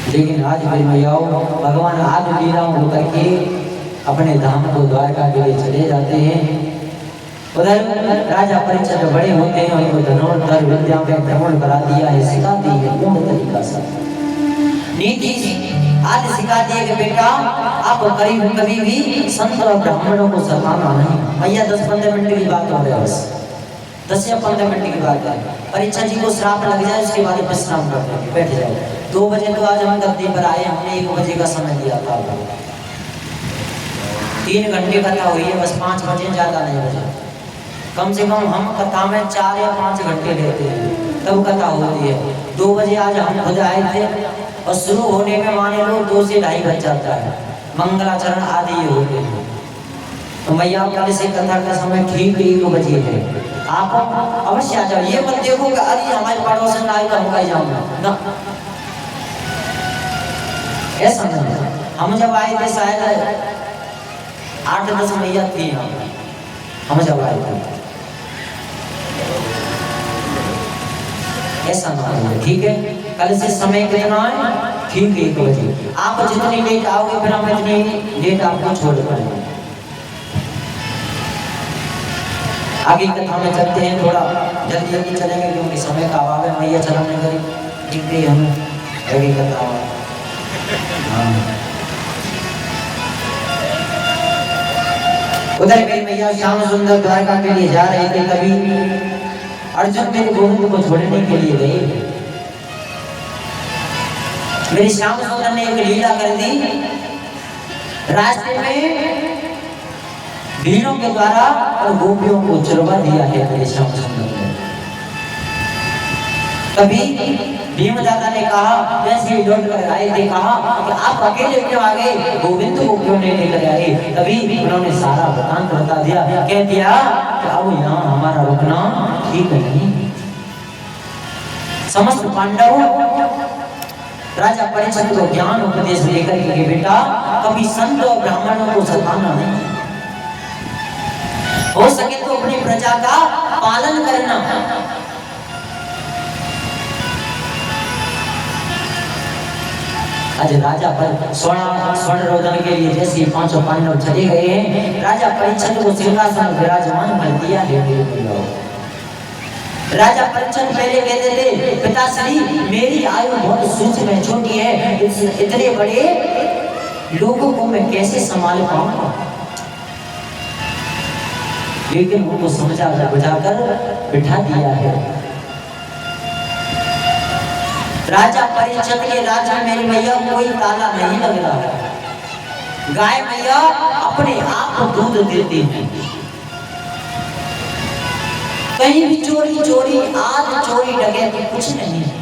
लेकिन आज फिर मैं आओ भगवान आज लीला होकर के अपने धाम को द्वारका के लिए चले जाते हैं। उधर राजा परीक्षित बड़े होते हैं, उनको धनुर्धर विद्या में भ्रमण करा दिया है, सिखा दी है पूर्ण तरीका से नीति आज सिखा दिए कि बेटा आप कभी भी संत और ब्राह्मणों को सताना नहीं। भैया 10-15 मिनट की बात हो रही है, बस 10 या 15 मिनट की बात है। परीक्षा जी को श्राप लग जाए उसके बाद विश्राम करते हैं, बैठ जाओ। 2 बजे तो आज हम गद्दी पर आए, हमने 1 बजे का समय दिया था। 3 घंटे कथा हुई है, बस 5 बजे ज्यादा नहीं बजे। कम से कम हम कथा में 4 या 5 घंटे लेते हैं, तब कथा होती है। 2 बजे आज हम खुद आए थे और शुरू होने में माने लो 2 से 2:30 बज जाता है। मंगलाचरण आदि ये होते हैं। तो मैया वाले से कथा का समय ठीक 1 बजे है। आप अवश्य आ जाओ। ये मत देखो कि अरे हमारे पड़ोसन आए तो हम कहीं जाऊंगा ना, ऐसा नहीं। हम जब आए थे शायद 8-10 मैया थी, हम जब आए थे ऐसा ना है, ठीक है। कल से समय कितना है? ठीक 1 बजे। आप जितनी लेट आओगे फिर हम इतनी लेट आपको छोड़ पाएंगे। आगे कथा में चलते हैं, थोड़ा जल्दी जल्दी चलेंगे क्योंकि समय का अभाव है। मैया चरण नहीं करें, ठीक है। हम आगे कथा उधर मेरी मैया श्याम सुंदर द्वारका के लिए जा रहे थे, तभी अर्जुन मेरे गोविंद को छोड़ने के लिए गए। मेरी श्याम सुंदर ने एक लीला कर दी। रास्ते में भीड़ों के द्वारा और गोपियों को चुरवा दिया है मेरे श्याम सुंदर ने। तभी भीम दादा ने कहा, वैसे ही लौट कर आए थे, कहा कि आप अकेले क्यों आ गए, गोविंद को क्यों नहीं लेकर आए। तभी उन्होंने सारा वृतांत बता दिया, कह दिया कि अब यहाँ हमारा रुकना ठीक नहीं। समस्त पांडव राजा परीक्षित को ज्ञान उपदेश देकर के बेटा कभी संत और ब्राह्मणों को सताना नहीं, हो सके तो अपनी प्रजा का पालन करना। आज राजा पर स्वर्ण रोदन के लिए जैसे 500 पांडव चले गए हैं, राजा परीक्षित को सिंहासन विराजमान कर दिया है। राजा परीक्षित पहले कहते थे, पिताश्री मेरी आयु बहुत सूक्ष्म है, छोटी है, इतने बड़े लोगों को मैं कैसे संभाल पाऊंगा। लेकिन उनको समझा बुझाकर बिठा दिया है। राजा परीक्षित के राज्य में मेरी मैया कोई ताला नहीं लग रहा है। गाय मैया अपने आप को दूध देती है, कहीं भी चोरी चोरी आज चोरी डकैती कुछ नहीं है।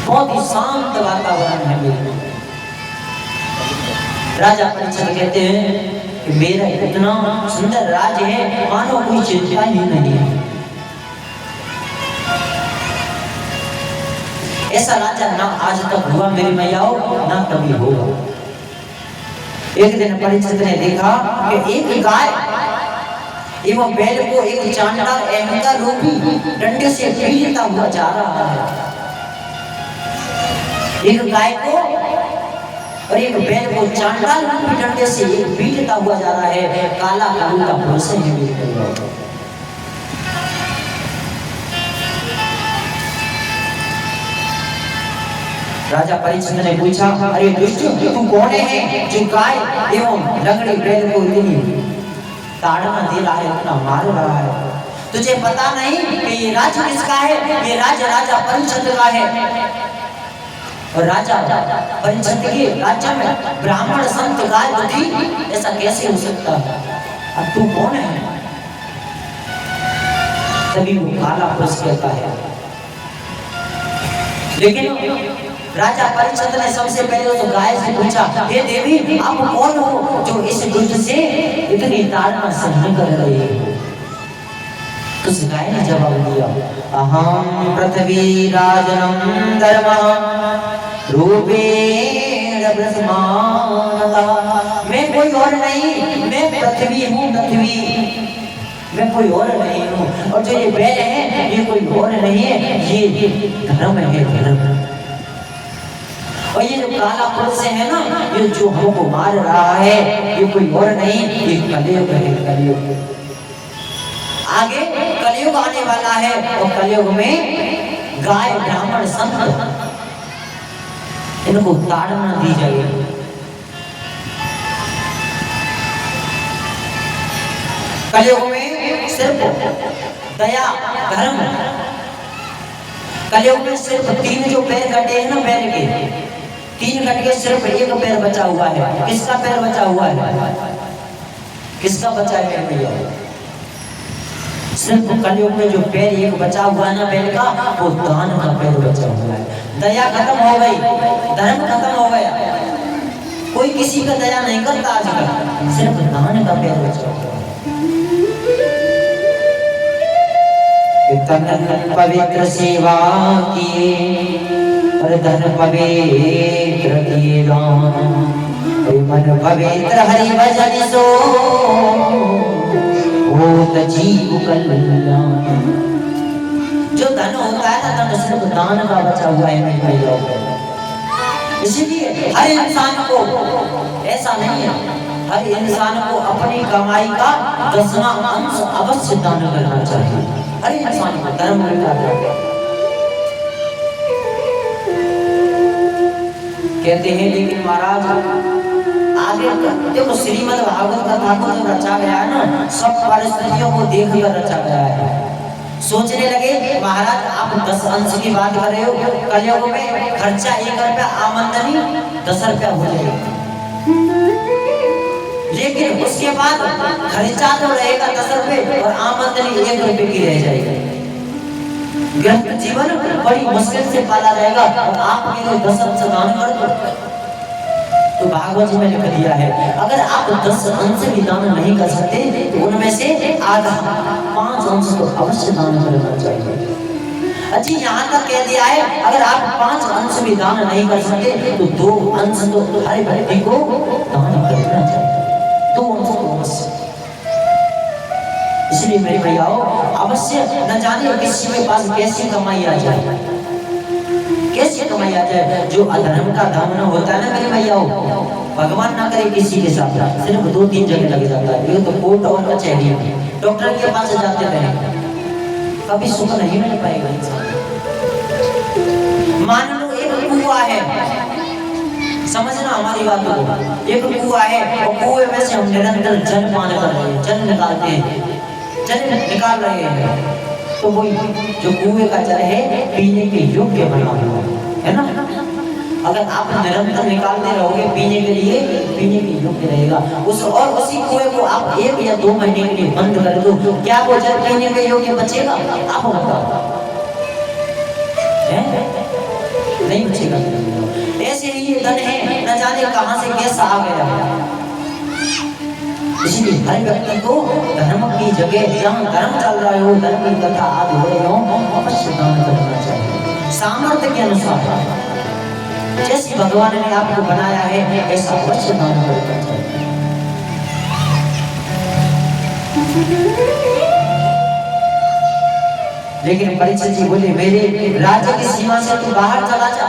बहुत ही शांत वातावरण है मेरे। राजा परीक्षित कहते हैं कि मेरा इतना सुंदर राज्य है मानो कोई चिंता ही नहीं है। ऐसा राजा ना आज तक हुआ मेरी मैयाओं, ना कभी होगा। एक दिन परीक्षित ने देखा कि एक गाय एवं बैल को एक चांडाल अहंकार रूपी डंडे से पीटता हुआ जा रहा है। एक गाय को और एक बैल को चांडाल रूपी डंडे से पीटता हुआ जा रहा है। काला कालू का भरोसा ही नहीं कर रहा। राजा परीक्षित ने पूछा, अरे दुष्ट तू कौन है जो गाय एवं लंगड़ी बैल को इतनी ताड़ना दे रहा है, इतना मार रहा है? तुझे पता नहीं कि ये राज्य किसका है? ये राज्य राजा परीक्षित का है। और राजा परीक्षित के राज्य में ब्राह्मण संत गाय थी, ऐसा कैसे हो सकता है? अब तू कौन है? तभी वो काला पुरुष कहता है। लेकिन राजा परीक्षित ने सबसे पहले उस गाय से पूछा, हे देवी आप कौन हो जो इस दुष्ट से इतनी ताड़ना सहन कर रही है? तो उस गाय ने जवाब दिया, अहम पृथ्वी राजनम धर्मः रूपेण ब्रह्मानता। मैं कोई और नहीं, मैं पृथ्वी हूँ, पृथ्वी, मैं कोई और नहीं हूँ। और जो ये बैल है ये कोई और नहीं है, ये धर्म है, धर्म। और ये जो काला पुरुष है ना, ये जो हमको मार रहा है, ये कोई और नहीं, ये कलयुग है, कलयुग। आगे कलयुग आने वाला है और कलयुग में गाय ब्राह्मण संत इनको ताड़ना दी जाएगी। कलयुग में सिर्फ दया धर्म, कलयुग में सिर्फ 3 जो पैर कटे हैं ना बैल के, 3 कट के सिर्फ एक पैर बचा हुआ है। किसका पैर बचा हुआ है? किसका बचा है भैया? सिर्फ कलयुग में जो पैर एक बचा हुआ है ना बैल का, वो दान का पैर बचा हुआ है। दया खत्म हो गई, धर्म खत्म हो गया, कोई किसी का दया नहीं करता आजकल, सिर्फ दान का पैर बचा हुआ है। तन पवित्र सेवा किए और धन पवित्र किए दान, मन पवित्र हरि भजन सो होत जीव कल्याण। जो धन होता है ना, धन सिर्फ दान का बचा हुआ है मेरे भाई लोग। इसीलिए हर इंसान को ऐसा नहीं है, हर इंसान को अपनी कमाई का 10वां अंश अवश्य दान करना चाहिए। हर इंसान को धर्म कहते हैं। लेकिन महाराज आगे देखो श्रीमद् भागवत कथा को जो रचा गया है ना, सब परिस्थितियों को देखकर रचा गया है। सोचने लगे महाराज आप 10 अंश की बात कर रहे हो, कलयुग में खर्चा 1 रुपया, आमदनी 10 रुपया हो जाएगी, लेकिन उसके बाद खर्चा तो रहेगा 10 रुपए और आमदनी 1 रुपए की रह जाएगी। गृहस्थ जीवन बड़ी मुश्किल से पाला जाएगा और आप मेरे 10 अंश दान कर दो। तो भागवत में लिख दिया है, अगर आप 10 अंश भी दान नहीं कर सकते तो उनमें से आधा 5 अंश तो अवश्य दान करना चाहिए। अच्छी यहाँ तक कह दिया है, अगर आप 5 अंश भी दान नहीं कर सकते तो 2 अंश तो हर व्यक्ति को दान करना चाहिए, 2 अंश तो अवश्य। इसलिए मेरे भैयाओं अवश्य न जाने किसी के पास कैसी कमाई आ जाए, कैसी कमाई आ जाए। जो अधर्म का दाम न होता है ना मेरे भैयाओं, भगवान ना करे किसी के साथ सिर्फ 2-3 जगह लग जाता है। ये तो कोर्ट और कचहरी में डॉक्टर के पास जाते रहे, कभी सुख नहीं मिल पाएगा इंसान। मान लो एक कुआं है, समझना हमारी बात को। एक कुआं है और कुएं में से हम निरंतर जल पान कर रहे हैं, जल निकालते हैं, जल निकाल रहे हैं, तो वो जो कुएं का जल है पीने के योग्य बना हुआ है ना। अगर आप निरंतर निकालते रहोगे पीने के लिए, पीने के योग्य रहेगा। उसी कुएं को आप 1 या 2 महीने के लिए बंद कर दो, क्या वो जल पीने के योग्य बचेगा? आप बताओ, नहीं बचेगा। ऐसे ही ये धन है, न जाने कहां से कैसा आ गया। इसलिए हर व्यक्ति को धर्म की जगह, जहाँ धर्म चल रहा हो, धर्म की कथा आदि हो रही हो, अवश्य दान करना चाहिए सामर्थ्य के अनुसार। जैसे भगवान ने आपको बनाया है ऐसा अवश्य दान करना चाहिए। लेकिन परीक्षित जी बोले मेरे राज्य की सीमा से तू बाहर चला जा,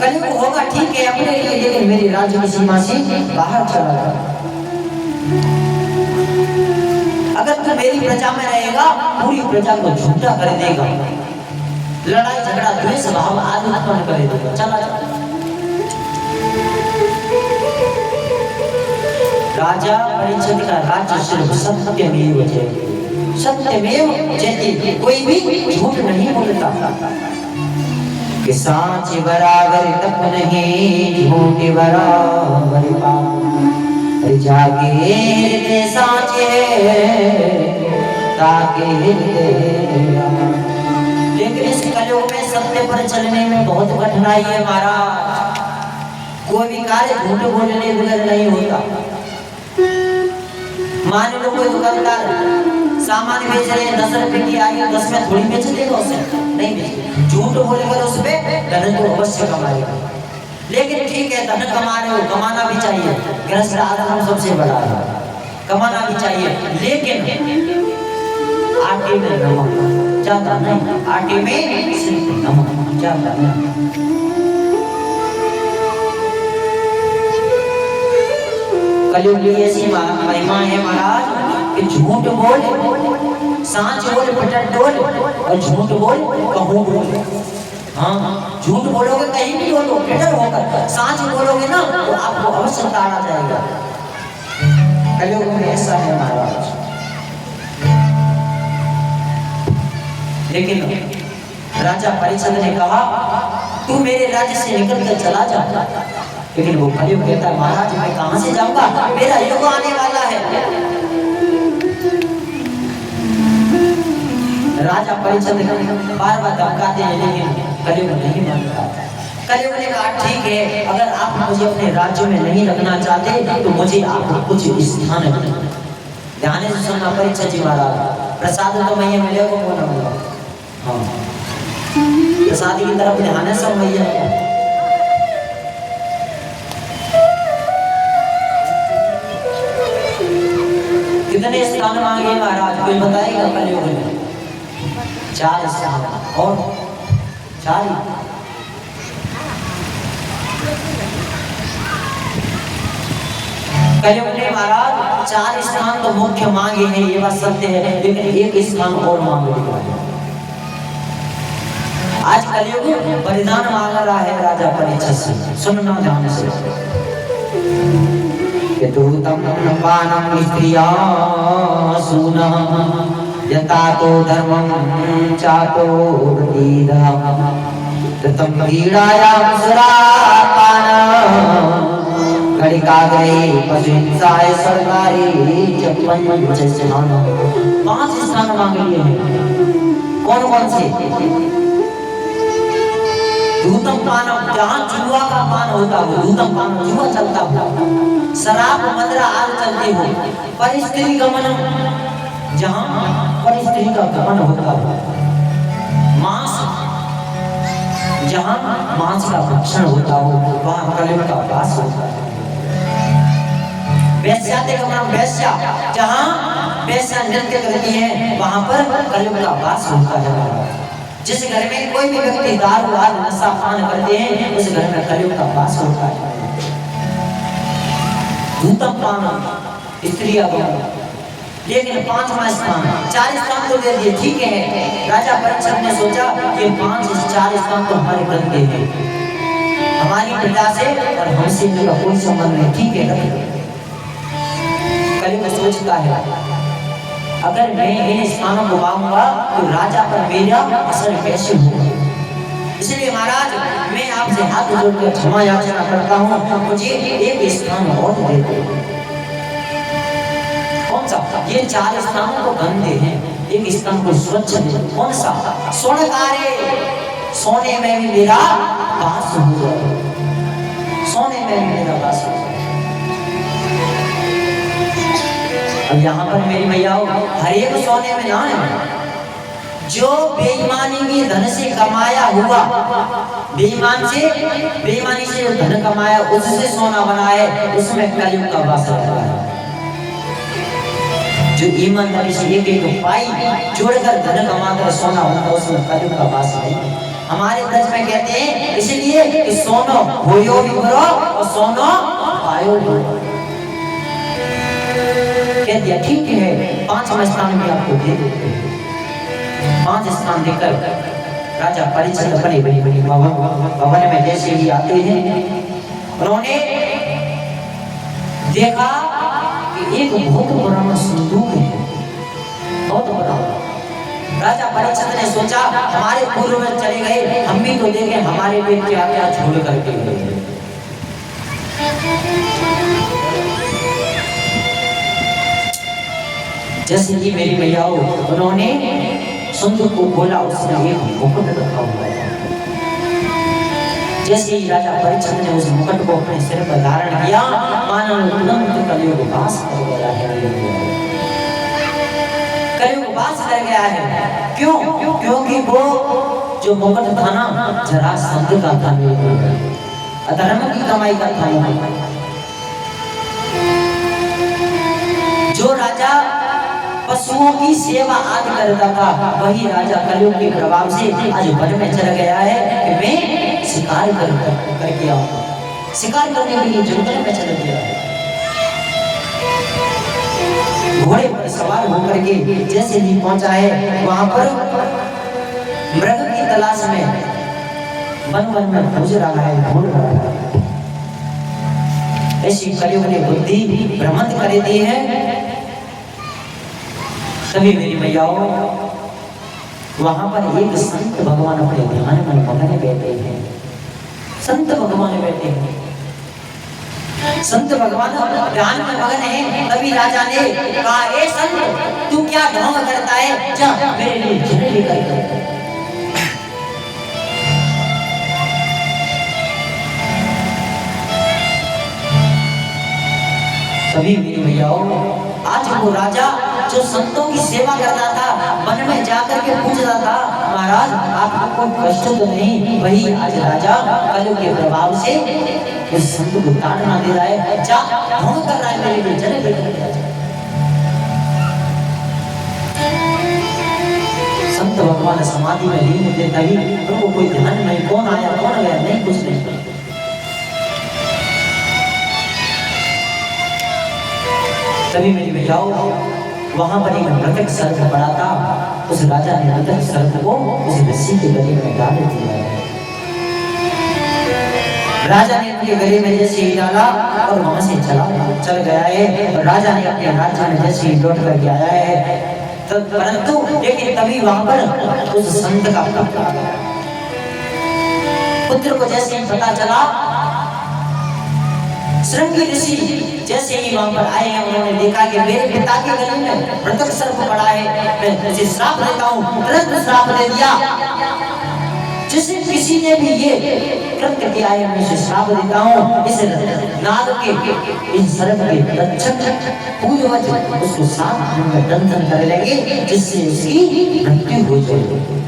कलयुग होगा ठीक है अपने लिए, लेकिन मेरे राज्य की सीमा से बाहर चला जा। अगर तू मेरी प्रजा में रहेगा पूरी प्रजा को झूठा कर देगा, लड़ाई झगड़ा द्वेष भाव आदि उत्पन्न कर देगा, चला जा। राजा परीक्षित का राज्य सिर्फ सत्यमेव जयते, सत्यमेव जयते, कोई भी झूठ नहीं बोलता। कि साच बराबर तप नहीं, झूठ बराबर पाप, जागे हृदय साचे ताके हृदय। लेकिन इस कलयुग में सत्य पर चलने में बहुत कठिनाई है महाराज। कोई भी कार्य झूठ बोलने बगैर नहीं होता। मान लो कोई दुकानदार सामान बेच रहे हैं, 10 रुपए की आई, 10 में थोड़ी बेच देगा उसे, नहीं बेच। झूठ बोलेगा उस पे धन तो अवश्य कमाएगा। लेकिन ठीक है धन कमा रहे हो, कमाना भी चाहिए, गृहस्थ आश्रम सबसे बड़ा है, कमाना भी चाहिए, लेकिन आटे में नमक ज्यादा नहीं, आटे में सिर्फ नमक ज्यादा नहीं। कलयुग की ऐसी महिमा है महाराज कि झूठ बोल, सांच बोल, पटट बोल, और झूठ बोल कहूँ बोल। हाँ, झूठ बोलोगे कहीं भी बोलो, बेटर होकर, सांच बोलोगे ना तो आपको अवश्य ताड़ा जाएगा। कलयुग में ऐसा है महाराज। लेकिन राजा परीक्षित ने कहा तू मेरे राज्य से निकल कर चला जा। लेकिन वो कलयुग कहता है महाराज मैं कहां से जाऊंगा, मेरा युग आने वाला है। राजा परीक्षित बार बार धमकाते हैं, लेकिन कलयुग नहीं मानता। कलयुग ने कहा ठीक है, अगर आप मुझे अपने राज्य में नहीं रखना चाहते तो मुझे आप कुछ स्थान ध्यान से सुनना परीक्षित जी महाराज। प्रसाद तो मैया मिलेगा वो ना मिलेगा, हाँ प्रसाद की तरफ ध्यान है सब मैया। कितने स्थान मांगे महाराज कोई बताएगा कलयुग में? 4 स्थान और 4 कलयुग ने महाराज 4 स्थान तो मुख्य मांगे हैं, ये बात सत्य है, लेकिन एक स्थान और मांग लिया है। आज कलयुग बलिदान मांग रहा है राजा परीक्षित से, सुनना ध्यान से। दूतम पानम स्त्रिया सूना यथा तो धर्मं चातो वृतीदा तम पीड़ाया सुरापाना घड़िकाग्रे पशुहिंसाय सरकारी चप्पन स्नान। 5 स्थान मांग लिए हैं। कौन कौन से? दूतम पानम, जहाँ जुआ का पान होता हो, दूतम पानम जुआ चलता हो, शराब मदिरा आदि चलती हो, पर स्त्री गमन, जहाँ पर स्त्री का गमन होता हो, मांस, जहाँ मांस का भक्षण होता हो वहाँ कलयुग का वास होता है। वैश्या गमन, वैश्या जहाँ वैश्या नृत्य करती है वहाँ पर कलयुग का वास होता है। जिस घर में कोई भी व्यक्ति दारू आदि नशा पान करते हैं उस घर में कलयुग का वास होता है। दूतम पानम स्त्रिया गमन। लेकिन 5वां स्थान, 4 स्थान तो दे दिए ठीक है। राजा परीक्षित ने सोचा ये 4 स्थान तो हमारे गंदे हैं, हमारी प्रजा से और हमसे इनका कोई संबंध नहीं, ठीक है। कलयुग सोचता है अगर मैं इन स्थानों को पाऊंगा तो राजा पर मेरा असर कैसे होगा। इसलिए महाराज मैं आपसे हाथ जोड़कर क्षमा याचना करता हूँ, मुझे एक स्थान और दे दो। कौन सा? ये 4 स्थानों को गंदे हैं, एक स्थान को स्वच्छ दे। कौन सा? स्वर्णकारे, सोने में भी मेरा वास हुआ, सोने में भी मेरा वास हुआ। अब यहाँ पर मेरी मैया हर एक सोने में ना है, जो बेईमानी की धन से कमाया हुआ, बेईमानी से जो धन कमाया उससे सोना बना है, उसमें कलयुग का वास रहता है। जो ईमानदारी से एक एक पाई जोड़कर धन कमाकर सोना होता, उसमें कलयुग का वास नहीं। हमारे ब्रज में कहते हैं इसलिए कि सोनो होयो भी करो और सोनो पायो भी। कह दिया ठीक है, 5वां स्थान में आपको दे देते हैं। 5 स्थान देकर राजा परीक्षित बड़े बड़ी भवन में जैसे ही आते हैं, उन्होंने देखा कि एक बहुत पुराना संदूक है, बहुत बड़ा। राजा परीक्षित ने सोचा हमारे पूर्वज चले गए, हम भी तो देखें हमारे पेट क्या क्या छोड़ करके गए। जैसे ही मेरी मैया उन्होंने संदूक को खोला, उसमें एक मुकुट रखा हुआ था। जैसे ही राजा परीक्षित ने उस मुकुट को अपने सिर पर धारण किया, मानो तुरंत कलयुग वास कर गया है। कलयुग वास कर गया है। क्यों? क्योंकि वो जो मुकुट था ना, जरासंध का था, अधर्म की कमाई का था। जो राजा पशुओं की सेवा आदि करता था, वही राजा कलयुग के प्रभाव से आज वन में चला गया है कि मैं शिकार करके आऊंगा। शिकार करने के लिए जंगल में चला गया है। घोड़े पर सवार होकर के जैसे ही पहुंचा है, वहां पर मृग की तलाश में वन में खोज रहा है, ढूंढ रहा है। ऐसी कलयुग ने बुद्धि भ्रमंत कर दी है। तभी मेरी मैयाओं वहां पर एक संत भगवान अपने ध्यान में मगन बैठे हैं। संत भगवान बैठे हैं, संत भगवान ध्यान में मगन है। तभी राजा ने कहा, ए संत तू क्या ढोंग करता है, जा मेरे लिए जल लेकर आ। तभी मेरी मैयाओं आज वो राजा जो संतों की सेवा करता था, वन में जाकर के पूछता था, महाराज आपको कोई कष्ट तो नहीं? वही आज राजा कलयुग के प्रभाव से उस संत को ताड़ना दे रहा है, जा ढोंग कर रहा है मेरे लिए, जल लेकर आ। संत भगवान समाधि में लीन थे, तभी उनको कोई ध्यान नहीं, कौन आया कौन गया, नहीं कुछ नहीं। तभी मेरी भैयाओं वहां पर एक मृतक सर्प पड़ा था। उस राजा ने मृतक सर्प को उस रस्सी के गले में डाल दिया। राजा ने उनके गले में जैसे ही डाला और वहां से चल गया है। और राजा ने अपने राज्य में जैसे ही लौट करके आया है, परंतु लेकिन तभी वहां पर उस संत का पुत्र को जैसे ही पता चला, श्रृंगी ऋषि जैसे ही वहां पर आए हैं, उन्होंने देखा कि मेरे पिता के गले में मृतक सर्प पड़ा है, मैं इसे श्राप देता हूँ। तुरंत श्राप दे दिया, जिसे किसी ने भी ये कृत्य किया है, मैं इसे श्राप देता हूँ। इस नाग के, इस सर्प के रक्षक पूर्वज उसको 7 दिन में दंडन कर लेंगे, जिससे उसकी मृत्यु हो जाएगी।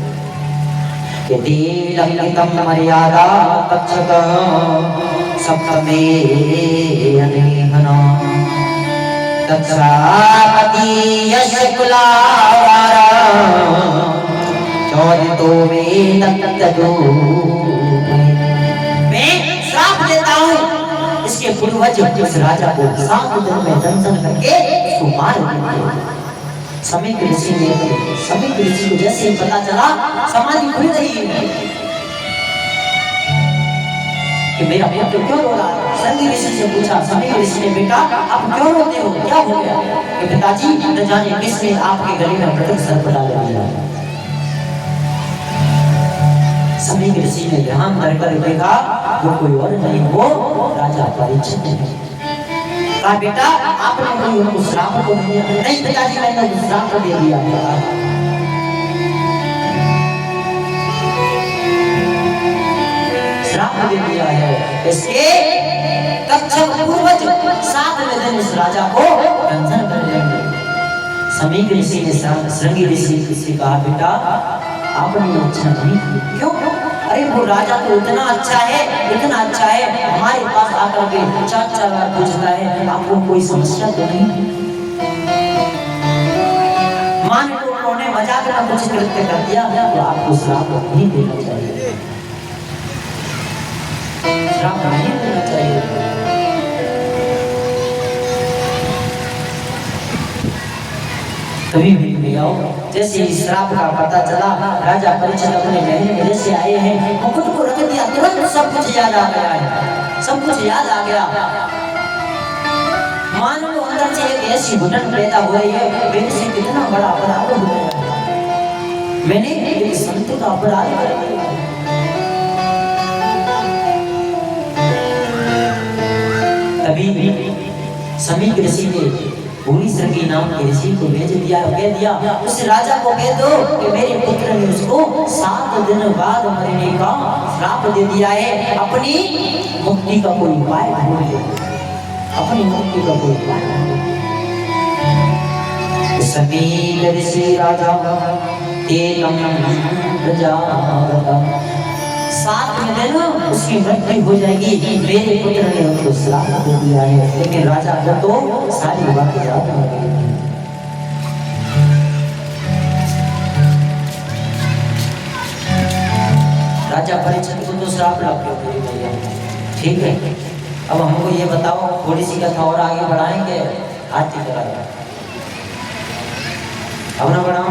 मर्यादा तक्षक सप्तमे अनेहना तत्सापति यस्य कुलावारा चौदितो में तत्तदो। मैं श्राप देता हूँ, इसके पूर्वज उस राजा को 7 दिन में दंडन करके उसको मार देंगे। समय के ऋषि को जैसे ही पता चला, समाधि खुल गई है। कि मेरा पुत्र क्यों रो रहा है। संगी ऋषि से पूछा, संगी ऋषि ने, बेटा आप क्यों रोते हो, क्या हो गया? कि पिताजी न जाने किसने आपके गले में मृतक सर्प डाल दिया। संगी ऋषि ने ध्यान धरकर देखा, वो कोई और नहीं, वो राजा परीक्षित है। कहा, बेटा आपने कोई उनको श्राप तो नहीं दिया? नहीं पिताजी, मैंने श्राप दे दिया। श्राप दे दिया है, इसके कच्छप पूर्वज 7वें दिन इस राजा को बंधन कर लेंगे। समीक ऋषि ने श्रृंगी ऋषि से कहा, बेटा आपने अच्छा नहीं किया। क्यों? अरे वो राजा तो इतना अच्छा है, इतना अच्छा है, हमारे पास आकर के 4 बार पूछता है, आपको कोई समस्या तो नहीं? मान लो उन्होंने मजाक में कुछ कृत्य कर दिया तो आपको श्राप नहीं देना चाहिए, श्राप नहीं देना चाहिए। कभी भी नहीं आओ। जैसे इस श्राप का पता चला, राजा परीक्षित अपने महल में जैसे आए हैं, मुकुट को रख दिया, तुरंत सब कुछ याद आ गया है, सब कुछ याद आ गया। मान लो अंदर से एक ऐसी घुटन पैदा हो रही है, मेरे से कितना बड़ा अपराध हो गया, मैंने एक संत का अपराध कर दिया। तभी समीक ऋषि ने भूरी श्रृंगी नाम के ऋषि को भेज दिया, कह दिया उस राजा को कह दो कि मेरे पुत्र ने उसको 7 दिन बाद मरने का श्राप दे दिया है, अपनी मुक्ति का कोई उपाय ढूंढे, अपनी मुक्ति का कोई उपाय ढूंढे। समीक ऋषि राजा प्रजा 7वें दिन उसकी मृत्यु हो जाएगी, मेरे पुत्र ने उसको श्राप दे दिया है। लेकिन राजा को तो सारी बातें याद नहीं। राजा परीक्षित को तो श्राप लग गया, ठीक है। अब हमको ये बताओ, थोड़ी सी कथा और आगे बढ़ाएंगे, आरती करा अब ना बढ़ाओ।